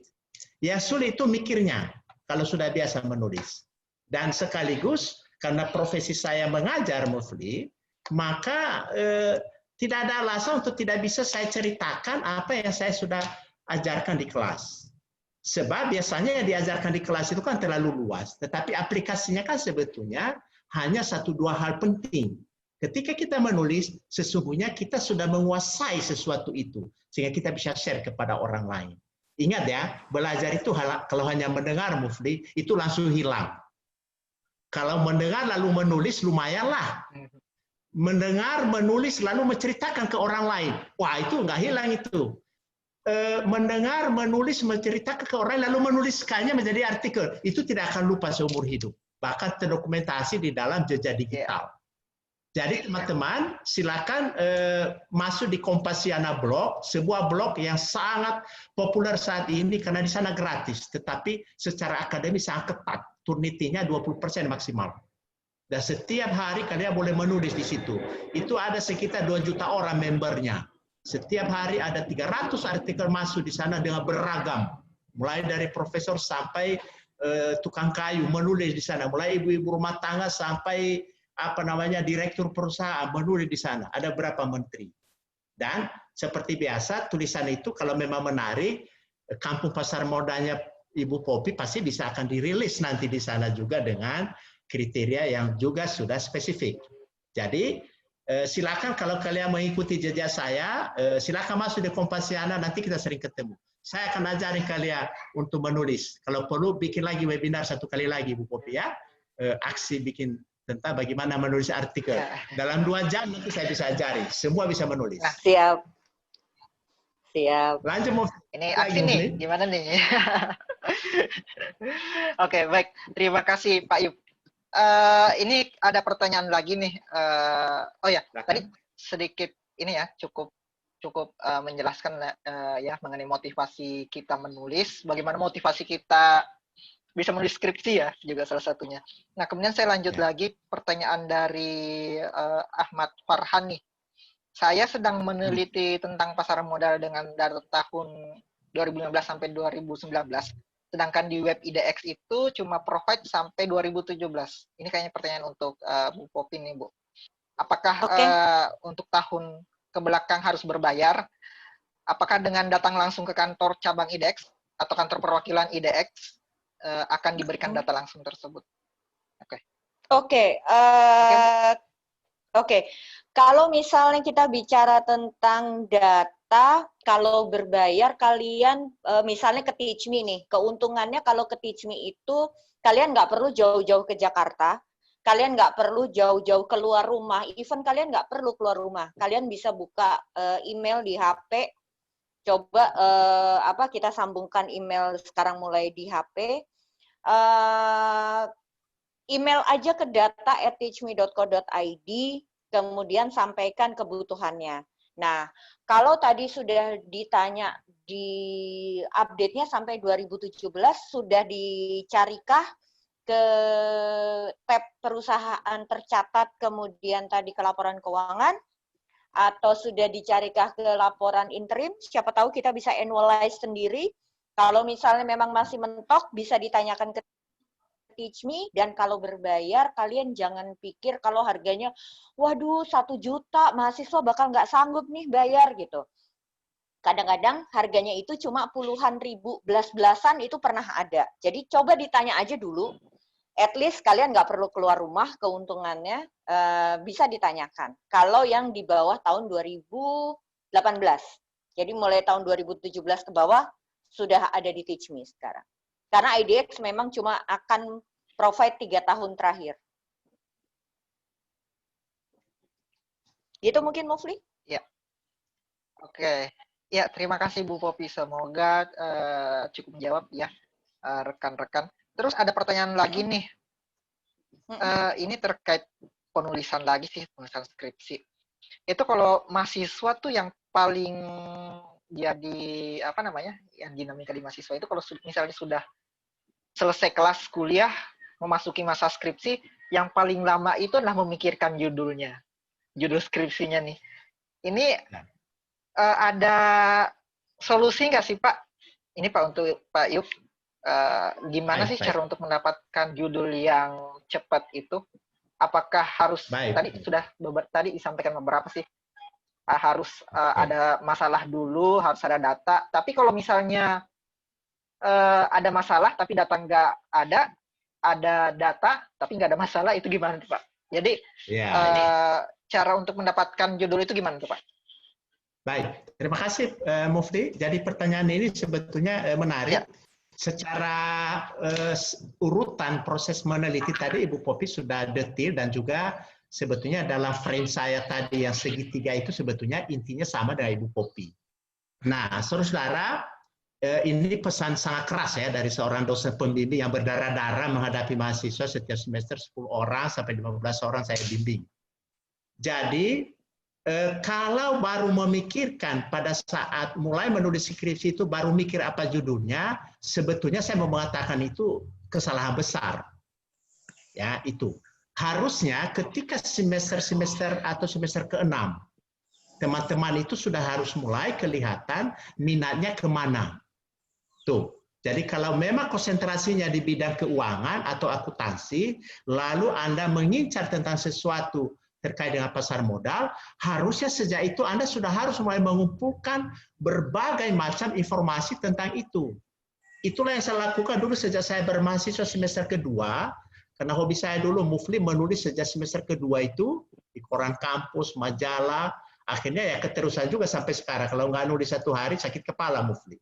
Yang sulit itu mikirnya, kalau sudah biasa menulis. Dan sekaligus, karena profesi saya mengajar, Mufli, maka tidak ada alasan untuk tidak bisa saya ceritakan apa yang saya sudah ajarkan di kelas. Sebab biasanya yang diajarkan di kelas itu kan terlalu luas, tetapi aplikasinya kan sebetulnya hanya 1-2 hal penting. Ketika kita menulis, sesungguhnya kita sudah menguasai sesuatu itu, sehingga kita bisa share kepada orang lain. Ingat ya, belajar itu kalau hanya mendengar, Mufli, itu langsung hilang. Kalau mendengar lalu menulis, lumayanlah. Mendengar, menulis, lalu menceritakan ke orang lain. Wah, itu nggak hilang itu. Mendengar, menulis, menceritakan ke orang lain, lalu menuliskannya menjadi artikel. Itu tidak akan lupa seumur hidup. Bahkan terdokumentasi di dalam jejak digital. Jadi teman-teman silakan masuk di Kompasiana Blog, sebuah blog yang sangat populer saat ini karena di sana gratis, tetapi secara akademis sangat ketat, turnitinya 20% maksimal. Dan setiap hari kalian boleh menulis di situ. Itu ada sekitar 2 juta orang membernya. Setiap hari ada 300 artikel masuk di sana dengan beragam, mulai dari profesor sampai tukang kayu menulis di sana, mulai ibu-ibu rumah tangga sampai direktur perusahaan menulis di sana. Ada berapa menteri. Dan seperti biasa tulisan itu kalau memang menarik, kampung pasar modalnya Ibu Popi pasti bisa akan dirilis nanti di sana juga dengan kriteria yang juga sudah spesifik. Jadi silakan kalau kalian mengikuti jejak saya, silakan masuk di Kompasiana, nanti kita sering ketemu. Saya akan ajarin kalian untuk menulis. Kalau perlu bikin lagi webinar 1 kali lagi Bu Popi ya. Aksi bikin tentang bagaimana menulis artikel. Dalam 2 jam nanti saya bisa ajari. Semua bisa menulis. Nah, Siap. Lanjut mau. Ini aksi nih, gimana nih? Oke, baik. Terima kasih Pak Yub. Ini ada pertanyaan lagi nih. Tadi sedikit ini ya, cukup menjelaskan ya mengenai motivasi kita menulis. Bagaimana motivasi kita bisa menulis skripsi ya, juga salah satunya. Nah, kemudian saya lanjut lagi pertanyaan dari Ahmad Farhan nih. saya sedang meneliti tentang pasar modal dengan data tahun 2015 sampai 2019. Sedangkan di web IDX itu cuma provide sampai 2017. Ini kayaknya pertanyaan untuk Bu Popi nih, Bu. Apakah untuk tahun ke belakang harus berbayar? Apakah dengan datang langsung ke kantor cabang IDX atau kantor perwakilan IDX akan diberikan data langsung tersebut? Oke. Kalau misalnya kita bicara tentang data, kalau berbayar kalian misalnya ke Teachme nih, keuntungannya kalau ke Teachme itu kalian nggak perlu jauh-jauh ke Jakarta, kalian nggak perlu jauh-jauh keluar rumah, even kalian nggak perlu keluar rumah, kalian bisa buka email di HP. Coba kita sambungkan email sekarang mulai di HP. Email aja ke data@teachme.co.id, kemudian sampaikan kebutuhannya. Nah, kalau tadi sudah ditanya di update-nya sampai 2017, sudah dicarikah ke tab perusahaan tercatat, kemudian tadi ke laporan keuangan, atau sudah dicarikah ke laporan interim? Siapa tahu kita bisa annualize sendiri. Kalau misalnya memang masih mentok, bisa ditanyakan ke Teachme, dan kalau berbayar kalian jangan pikir kalau harganya waduh 1 juta mahasiswa bakal nggak sanggup nih bayar gitu. Kadang-kadang harganya itu cuma puluhan ribu, belas-belasan itu pernah ada. Jadi coba ditanya aja dulu, at least kalian nggak perlu keluar rumah, keuntungannya bisa ditanyakan. Kalau yang di bawah tahun 2018, jadi mulai tahun 2017 ke bawah sudah ada di Teachme sekarang. Karena IDX memang cuma akan provide 3 tahun terakhir. Gitu mungkin, Mufli? Ya. Oke. Ya, terima kasih Bu Popi. Semoga cukup menjawab ya rekan-rekan. Terus ada pertanyaan lagi nih. Ini terkait penulisan lagi sih, penulisan skripsi. Itu kalau mahasiswa tuh yang paling jadi yang dinamika di mahasiswa itu kalau misalnya sudah selesai kelas kuliah memasuki masa skripsi, yang paling lama itu adalah memikirkan judulnya, judul skripsinya nih. Ini ada solusi nggak sih Pak? Ini Pak untuk Pak Yuk, gimana sih cara untuk mendapatkan judul yang cepat itu? Apakah harus tadi disampaikan beberapa sih? Harus ada masalah dulu, harus ada data. Tapi kalau misalnya ada masalah tapi data nggak ada data tapi nggak ada masalah, itu gimana tuh Pak? Jadi cara untuk mendapatkan judul itu gimana tuh Pak? Baik, terima kasih Mufti. Jadi pertanyaan ini sebetulnya menarik. Secara urutan proses meneliti tadi Ibu Popi sudah detail, dan juga sebetulnya dalam frame saya tadi yang segitiga itu sebetulnya intinya sama dengan Ibu Popi. Nah, saudara-saudara, ini pesan sangat keras ya dari seorang dosen pembimbing yang berdarah-darah menghadapi mahasiswa setiap semester 10 orang sampai 15 orang saya bimbing. Jadi kalau baru memikirkan pada saat mulai menulis skripsi itu baru mikir apa judulnya, sebetulnya saya mau mengatakan itu kesalahan besar. Ya, itu. Harusnya ketika semester atau semester ke-6, teman-teman itu sudah harus mulai kelihatan minatnya kemana. Tuh. Jadi kalau memang konsentrasinya di bidang keuangan atau akuntansi, lalu Anda mengincar tentang sesuatu terkait dengan pasar modal, harusnya sejak itu Anda sudah harus mulai mengumpulkan berbagai macam informasi tentang itu. Itulah yang saya lakukan dulu sejak saya bermahasiswa semester kedua, karena hobi saya dulu Mufli menulis sejak semester kedua itu, di koran kampus, majalah, akhirnya ya keterusan juga sampai sekarang. Kalau nggak nulis 1 hari, sakit kepala Mufli.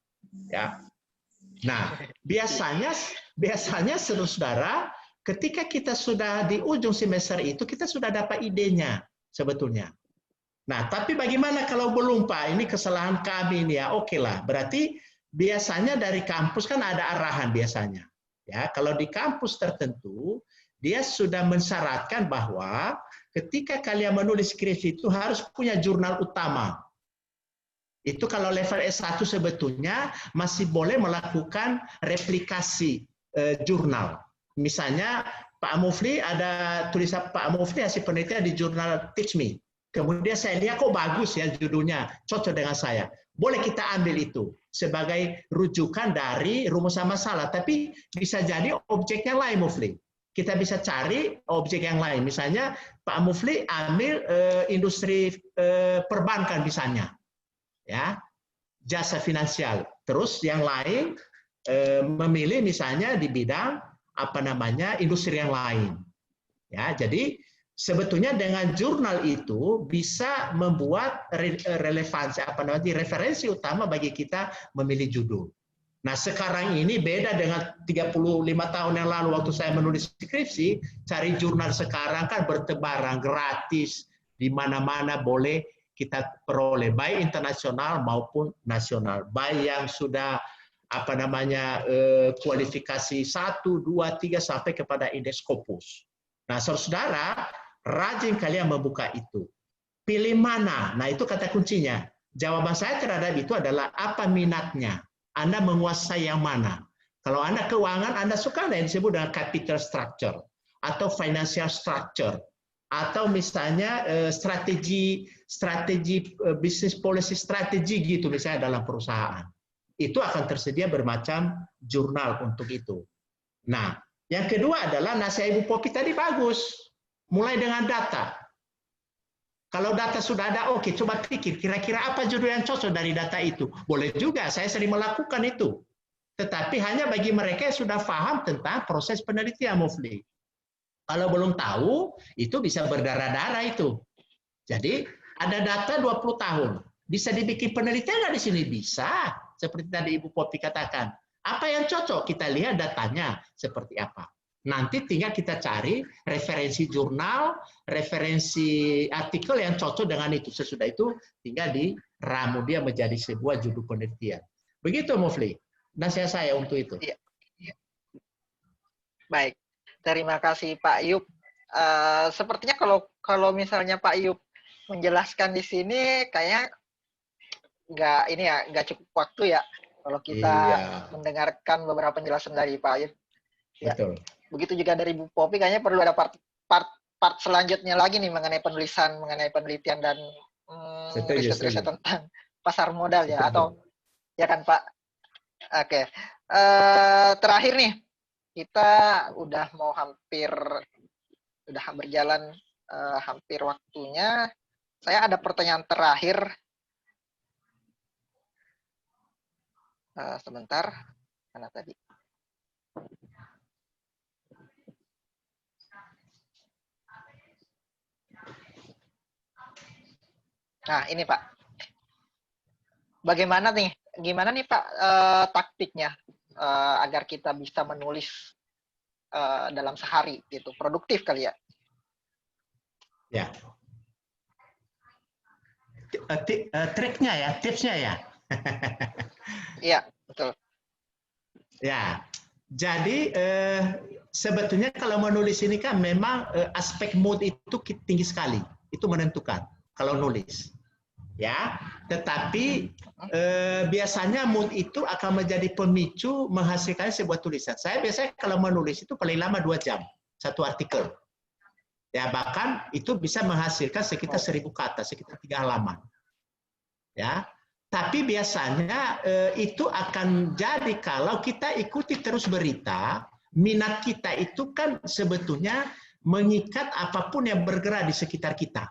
Ya. Nah, biasanya saudara-saudara, ketika kita sudah di ujung semester itu, kita sudah dapat idenya sebetulnya. Nah, tapi bagaimana kalau belum Pak? Ini kesalahan kami ini ya. Oke lah, berarti biasanya dari kampus kan ada arahan biasanya. Ya, kalau di kampus tertentu, dia sudah mensyaratkan bahwa ketika kalian menulis skripsi itu harus punya jurnal utama. Itu kalau level S1 sebetulnya masih boleh melakukan replikasi jurnal. Misalnya Pak Mufli ada tulisan Pak Mufli hasil penelitian di jurnal Teachme. Kemudian saya lihat kok bagus ya judulnya, cocok dengan saya. Boleh kita ambil itu sebagai rujukan dari rumusan masalah, tapi bisa jadi objeknya lain, Mufli. Kita bisa cari objek yang lain. Misalnya Pak Mufli ambil industri perbankan misalnya, ya, jasa finansial. Terus yang lain memilih misalnya di bidang apa namanya industri yang lain. Ya, jadi sebetulnya dengan jurnal itu bisa membuat relevansi apa namanya referensi utama bagi kita memilih judul. Nah, sekarang ini beda dengan 35 tahun yang lalu waktu saya menulis skripsi, cari jurnal sekarang kan bertebaran gratis, di mana-mana boleh kita peroleh, baik internasional maupun nasional. Baik yang sudah apa namanya kualifikasi 1, 2, 3 sampai kepada indeks Scopus. Nah, saudara, rajin kalian membuka itu. Pilih mana? Nah, itu kata kuncinya. Jawaban saya terhadap itu adalah apa minatnya. Anda menguasai yang mana? Kalau Anda keuangan, Anda suka yang disebut dengan capital structure atau financial structure atau misalnya strategi business policy strategi gitu misalnya dalam perusahaan. Itu akan tersedia bermacam jurnal untuk itu. Nah, yang kedua adalah nasihat Ibu Popi tadi bagus. Mulai dengan data. Kalau data sudah ada, oke, coba pikir kira-kira apa judul yang cocok dari data itu. Boleh juga, saya sering melakukan itu. Tetapi hanya bagi mereka yang sudah paham tentang proses penelitian, Mufli. Kalau belum tahu, itu bisa berdarah-darah itu. Jadi, ada data 20 tahun. Bisa dibikin penelitian nggak di sini? Bisa. Seperti tadi Ibu Popi katakan. Apa yang cocok? Kita lihat datanya seperti apa. Nanti tinggal kita cari referensi jurnal, referensi artikel yang cocok dengan itu. Sesudah itu tinggal diramu dia menjadi sebuah judul penelitian. Begitu, Mufli. Nasihat saya untuk itu. Iya. Baik. Terima kasih Pak Yub. Sepertinya kalau misalnya Pak Yub menjelaskan di sini kayaknya nggak cukup waktu ya kalau kita mendengarkan beberapa penjelasan dari Pak Yub. Ya. Betul. Begitu juga dari Bu Popi, kayaknya perlu ada part selanjutnya lagi nih mengenai penulisan, mengenai penelitian dan riset-riset tentang pasar modal ya, atau ya kan Pak? Oke. Terakhir nih, kita udah berjalan hampir waktunya. Saya ada pertanyaan terakhir. Sebentar, mana tadi? Nah, ini Pak. Gimana nih Pak taktiknya agar kita bisa menulis dalam sehari gitu, produktif kali ya? Ya. Triknya ya, tipsnya ya. Iya, betul. Ya, jadi sebetulnya kalau menulis ini kan memang aspek mood itu tinggi sekali, itu menentukan kalau nulis. Ya, tetapi biasanya mood itu akan menjadi pemicu menghasilkan sebuah tulisan. Saya biasanya kalau menulis itu paling lama 2 jam satu artikel. Ya, bahkan itu bisa menghasilkan sekitar 1000 kata, sekitar 3 halaman. Ya, tapi biasanya itu akan jadi kalau kita ikuti terus berita, minat kita itu kan sebetulnya mengikat apapun yang bergerak di sekitar kita.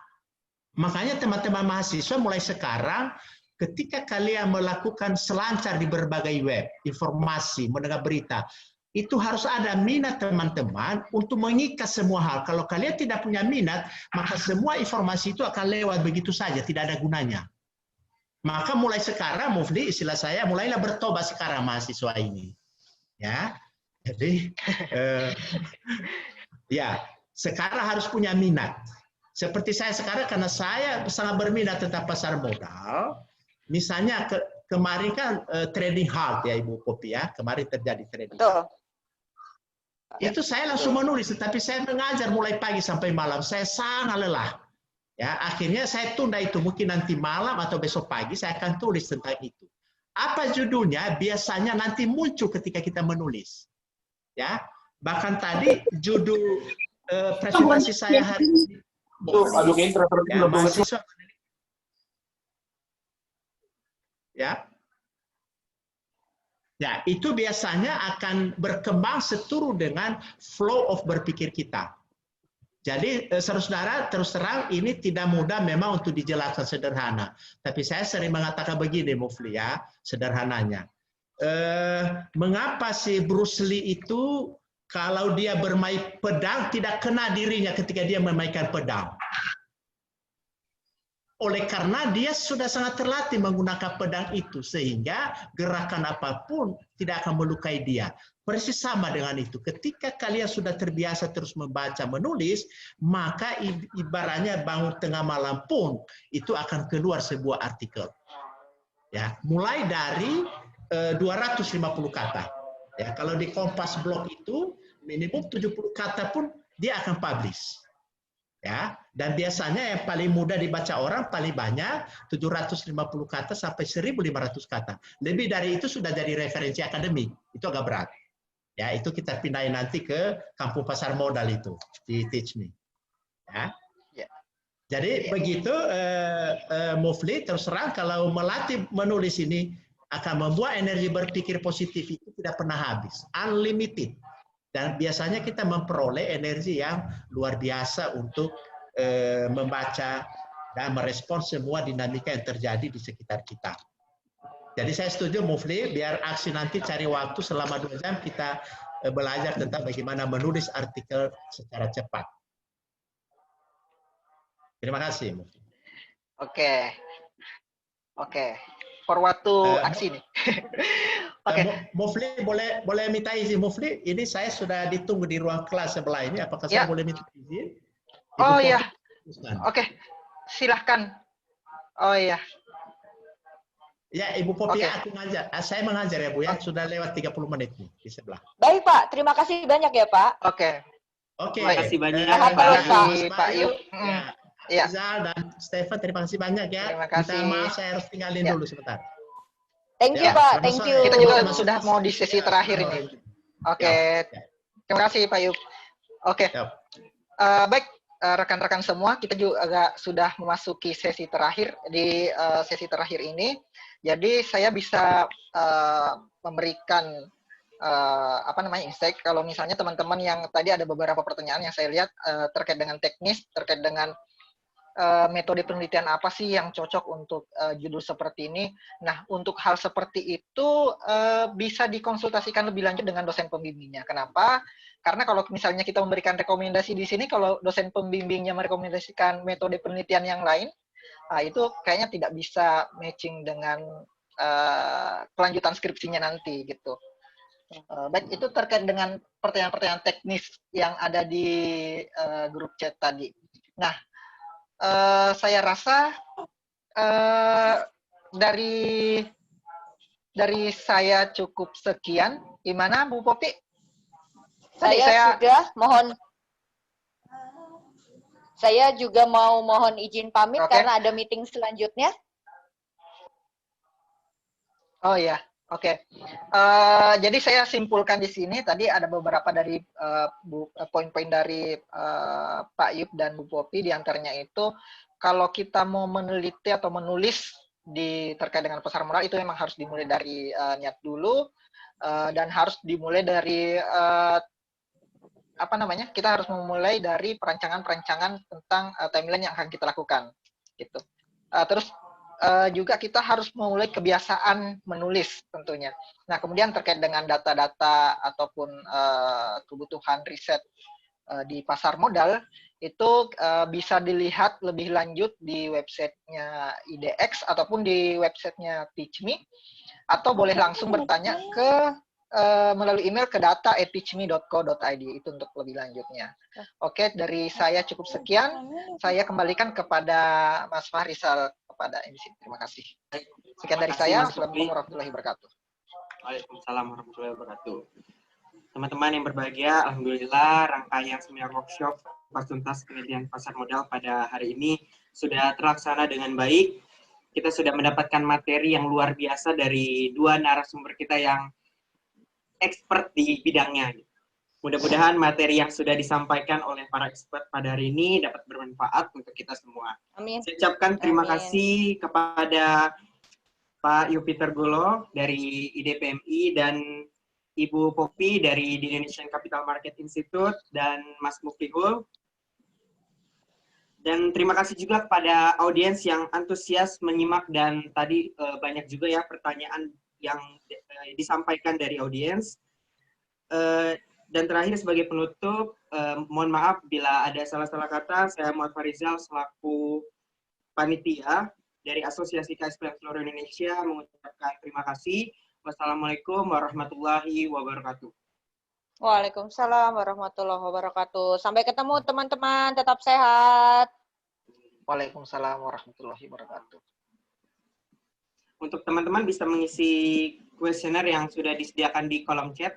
Makanya teman-teman mahasiswa mulai sekarang ketika kalian melakukan selancar di berbagai web, informasi, mendengar berita, itu harus ada minat teman-teman untuk mengikat semua hal. Kalau kalian tidak punya minat, maka semua informasi itu akan lewat begitu saja, tidak ada gunanya. Maka mulai sekarang, Mufli, istilah saya, mulailah bertobat sekarang mahasiswa ini. Ya, jadi ya sekarang harus punya minat. Seperti saya sekarang, karena saya sangat berminat tentang pasar modal, misalnya kemarin kan trading halt ya Ibu Popi ya, kemarin terjadi trading halt. Itu saya langsung menulis, tetapi saya mengajar mulai pagi sampai malam, saya sangat lelah. Ya, akhirnya saya tunda itu, mungkin nanti malam atau besok pagi saya akan tulis tentang itu. Apa judulnya? Biasanya nanti muncul ketika kita menulis. Ya, bahkan tadi judul presentasi saya hari ini. Itu aduh kayaknya terus Ya, mahasiswa ya. Ya, itu biasanya akan berkembang seturut dengan flow of berpikir kita. Jadi, saudara-saudara, terus terang ini tidak mudah memang untuk dijelaskan sederhana. Tapi saya sering mengatakan begini, Mufli ya, sederhananya. Mengapa si Bruce Lee itu kalau dia bermain pedang tidak kena dirinya ketika dia memainkan pedang? Oleh karena dia sudah sangat terlatih menggunakan pedang itu, sehingga gerakan apapun tidak akan melukai dia. Persis sama dengan itu. Ketika kalian sudah terbiasa terus membaca, menulis, maka ibaratnya bangun tengah malam pun itu akan keluar sebuah artikel. Ya, mulai dari 250 kata. Ya, kalau di Kompas Blog itu minimum 70 kata pun dia akan publish. Ya, dan biasanya yang paling mudah dibaca orang paling banyak 750 kata sampai 1.500 kata. Lebih dari itu sudah jadi referensi akademik. Itu agak berat. Ya, itu kita pindahin nanti ke Kampung Pasar Modal itu di Teach Me. Ya. Jadi begitu Mufli, terus terang kalau melatih menulis ini akan membuat energi berpikir positif itu tidak pernah habis, unlimited. Dan biasanya kita memperoleh energi yang luar biasa untuk membaca dan merespons semua dinamika yang terjadi di sekitar kita. Jadi saya setuju Mufli, biar aksi nanti cari waktu selama 2 jam kita belajar tentang bagaimana menulis artikel secara cepat. Terima kasih Mufli. Oke. For waktu aksi nih. Oke. Mufli boleh minta izin Mufli? Ini saya sudah ditunggu di ruang kelas sebelah ini. Apakah saya boleh minta izin? Oh iya. Oke. Silahkan. Oh iya. Ya, Ibu Popi, aku ngajar. Saya mengajar ya, Bu ya. Sudah lewat 30 menit nih di sebelah. Baik, Pak. Terima kasih banyak ya, Pak. Oke. Terima kasih banyak, Pak Yub. Ya. Zal dan Stephen, terima kasih banyak ya. Terima kasih. Minta maaf, saya harus tinggalin dulu sebentar. Thank you, Pak. Thank you. Kita juga sudah mau di sesi terakhir ini. Oke. Terima kasih, Pak Yub. Oke. Baik, rekan-rekan semua, kita juga sudah memasuki sesi terakhir. Di sesi terakhir ini, jadi saya bisa memberikan insight kalau misalnya teman-teman yang tadi ada beberapa pertanyaan yang saya lihat terkait dengan teknis, terkait dengan metode penelitian apa sih yang cocok untuk judul seperti ini. Nah, untuk hal seperti itu bisa dikonsultasikan lebih lanjut dengan dosen pembimbingnya. Kenapa? Karena kalau misalnya kita memberikan rekomendasi di sini, kalau dosen pembimbingnya merekomendasikan metode penelitian yang lain, itu kayaknya tidak bisa matching dengan kelanjutan skripsinya nanti gitu. Baik, itu terkait dengan pertanyaan-pertanyaan teknis yang ada di grup chat tadi. Nah, saya rasa dari saya cukup sekian. Gimana, Bu Popi? Saya juga mau mohon izin pamit karena ada meeting selanjutnya. Oh ya. Oke, jadi saya simpulkan di sini tadi ada beberapa dari poin-poin dari Pak Yub dan Bu Popi, diantaranya itu kalau kita mau meneliti atau menulis terkait dengan pasar modal itu memang harus dimulai dari niat dulu dan harus dimulai dari kita harus memulai dari perancangan-perancangan tentang timeline yang akan kita lakukan, gitu. Terus juga kita harus memulai kebiasaan menulis tentunya. Nah, kemudian terkait dengan data-data ataupun kebutuhan riset di pasar modal, itu bisa dilihat lebih lanjut di websitenya IDX ataupun di websitenya Teach Me, atau boleh langsung bertanya melalui email ke data@teachme.co.id itu untuk lebih lanjutnya. Oke, dari saya cukup sekian. Saya kembalikan kepada Mas Fahrizal kepada MC. Terima kasih. Sekian dari saya. Assalamualaikum warahmatullahi wabarakatuh. Waalaikumsalam warahmatullahi wabarakatuh. Teman-teman yang berbahagia, alhamdulillah rangkaian seminar workshop kupas tuntas penelitian pasar modal pada hari ini sudah terlaksana dengan baik. Kita sudah mendapatkan materi yang luar biasa dari 2 narasumber kita yang expert di bidangnya. Mudah-mudahan materi yang sudah disampaikan oleh para expert pada hari ini dapat bermanfaat untuk kita semua. Amin. Saya ucapkan terima Amin. kasih kepada Pak Yupiter Golo dari IDPMI dan Ibu Poppy dari The Indonesian Capital Market Institute dan Mas Muflihul. Dan terima kasih juga kepada audiens yang antusias menyimak dan tadi banyak juga ya pertanyaan yang disampaikan dari audiens. Dan terakhir sebagai penutup, mohon maaf bila ada salah-salah kata, saya Muhammad Farizal selaku panitia dari Asosiasi KSPM seluruh Indonesia mengucapkan terima kasih. Wassalamualaikum warahmatullahi wabarakatuh. Waalaikumsalam warahmatullahi wabarakatuh. Sampai ketemu teman-teman, tetap sehat. Waalaikumsalam warahmatullahi wabarakatuh. Untuk teman-teman bisa mengisi kuesioner yang sudah disediakan di kolom chat.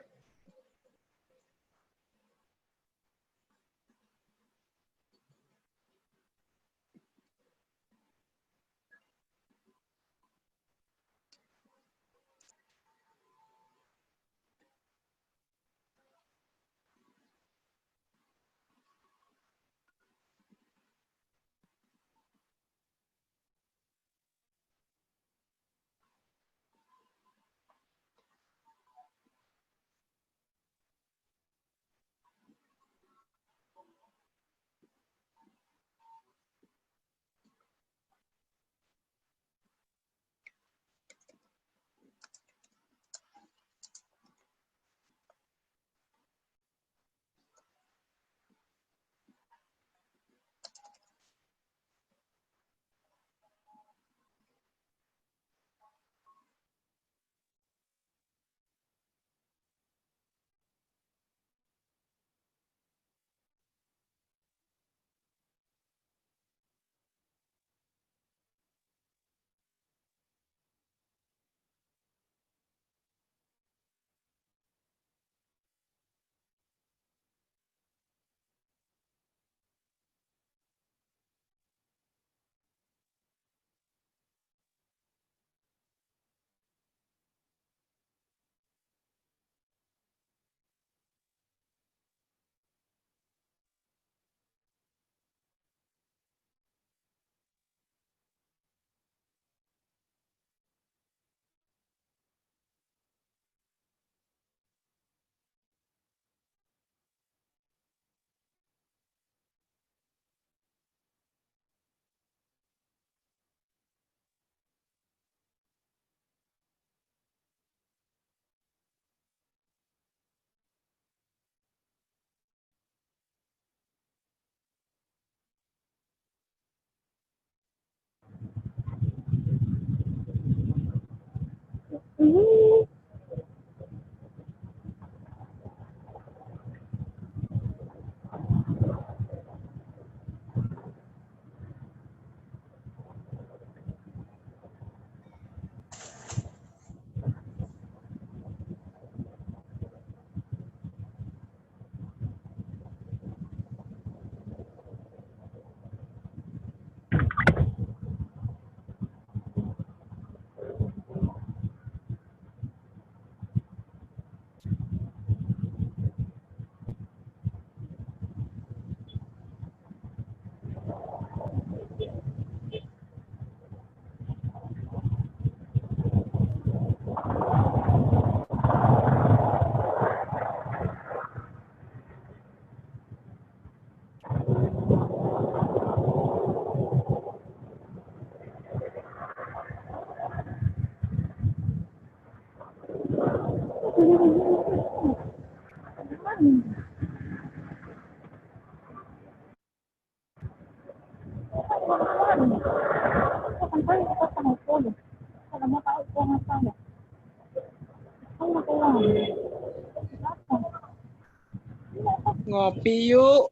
Ngopi yuk.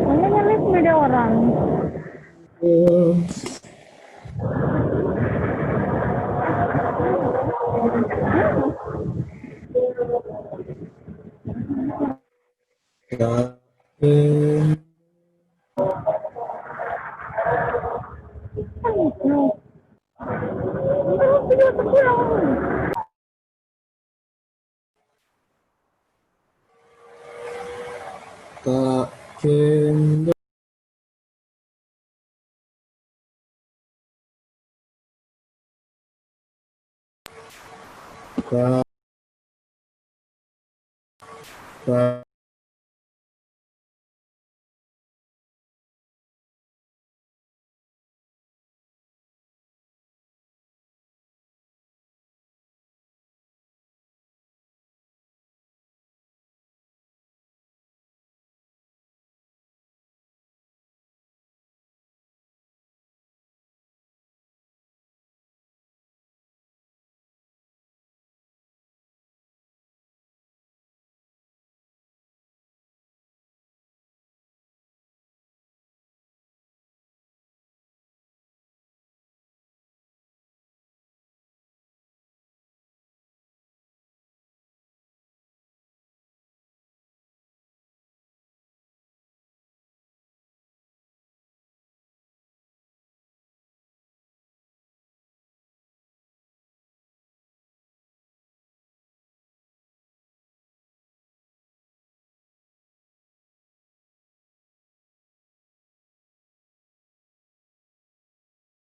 Mana ngelis beda orang. Kak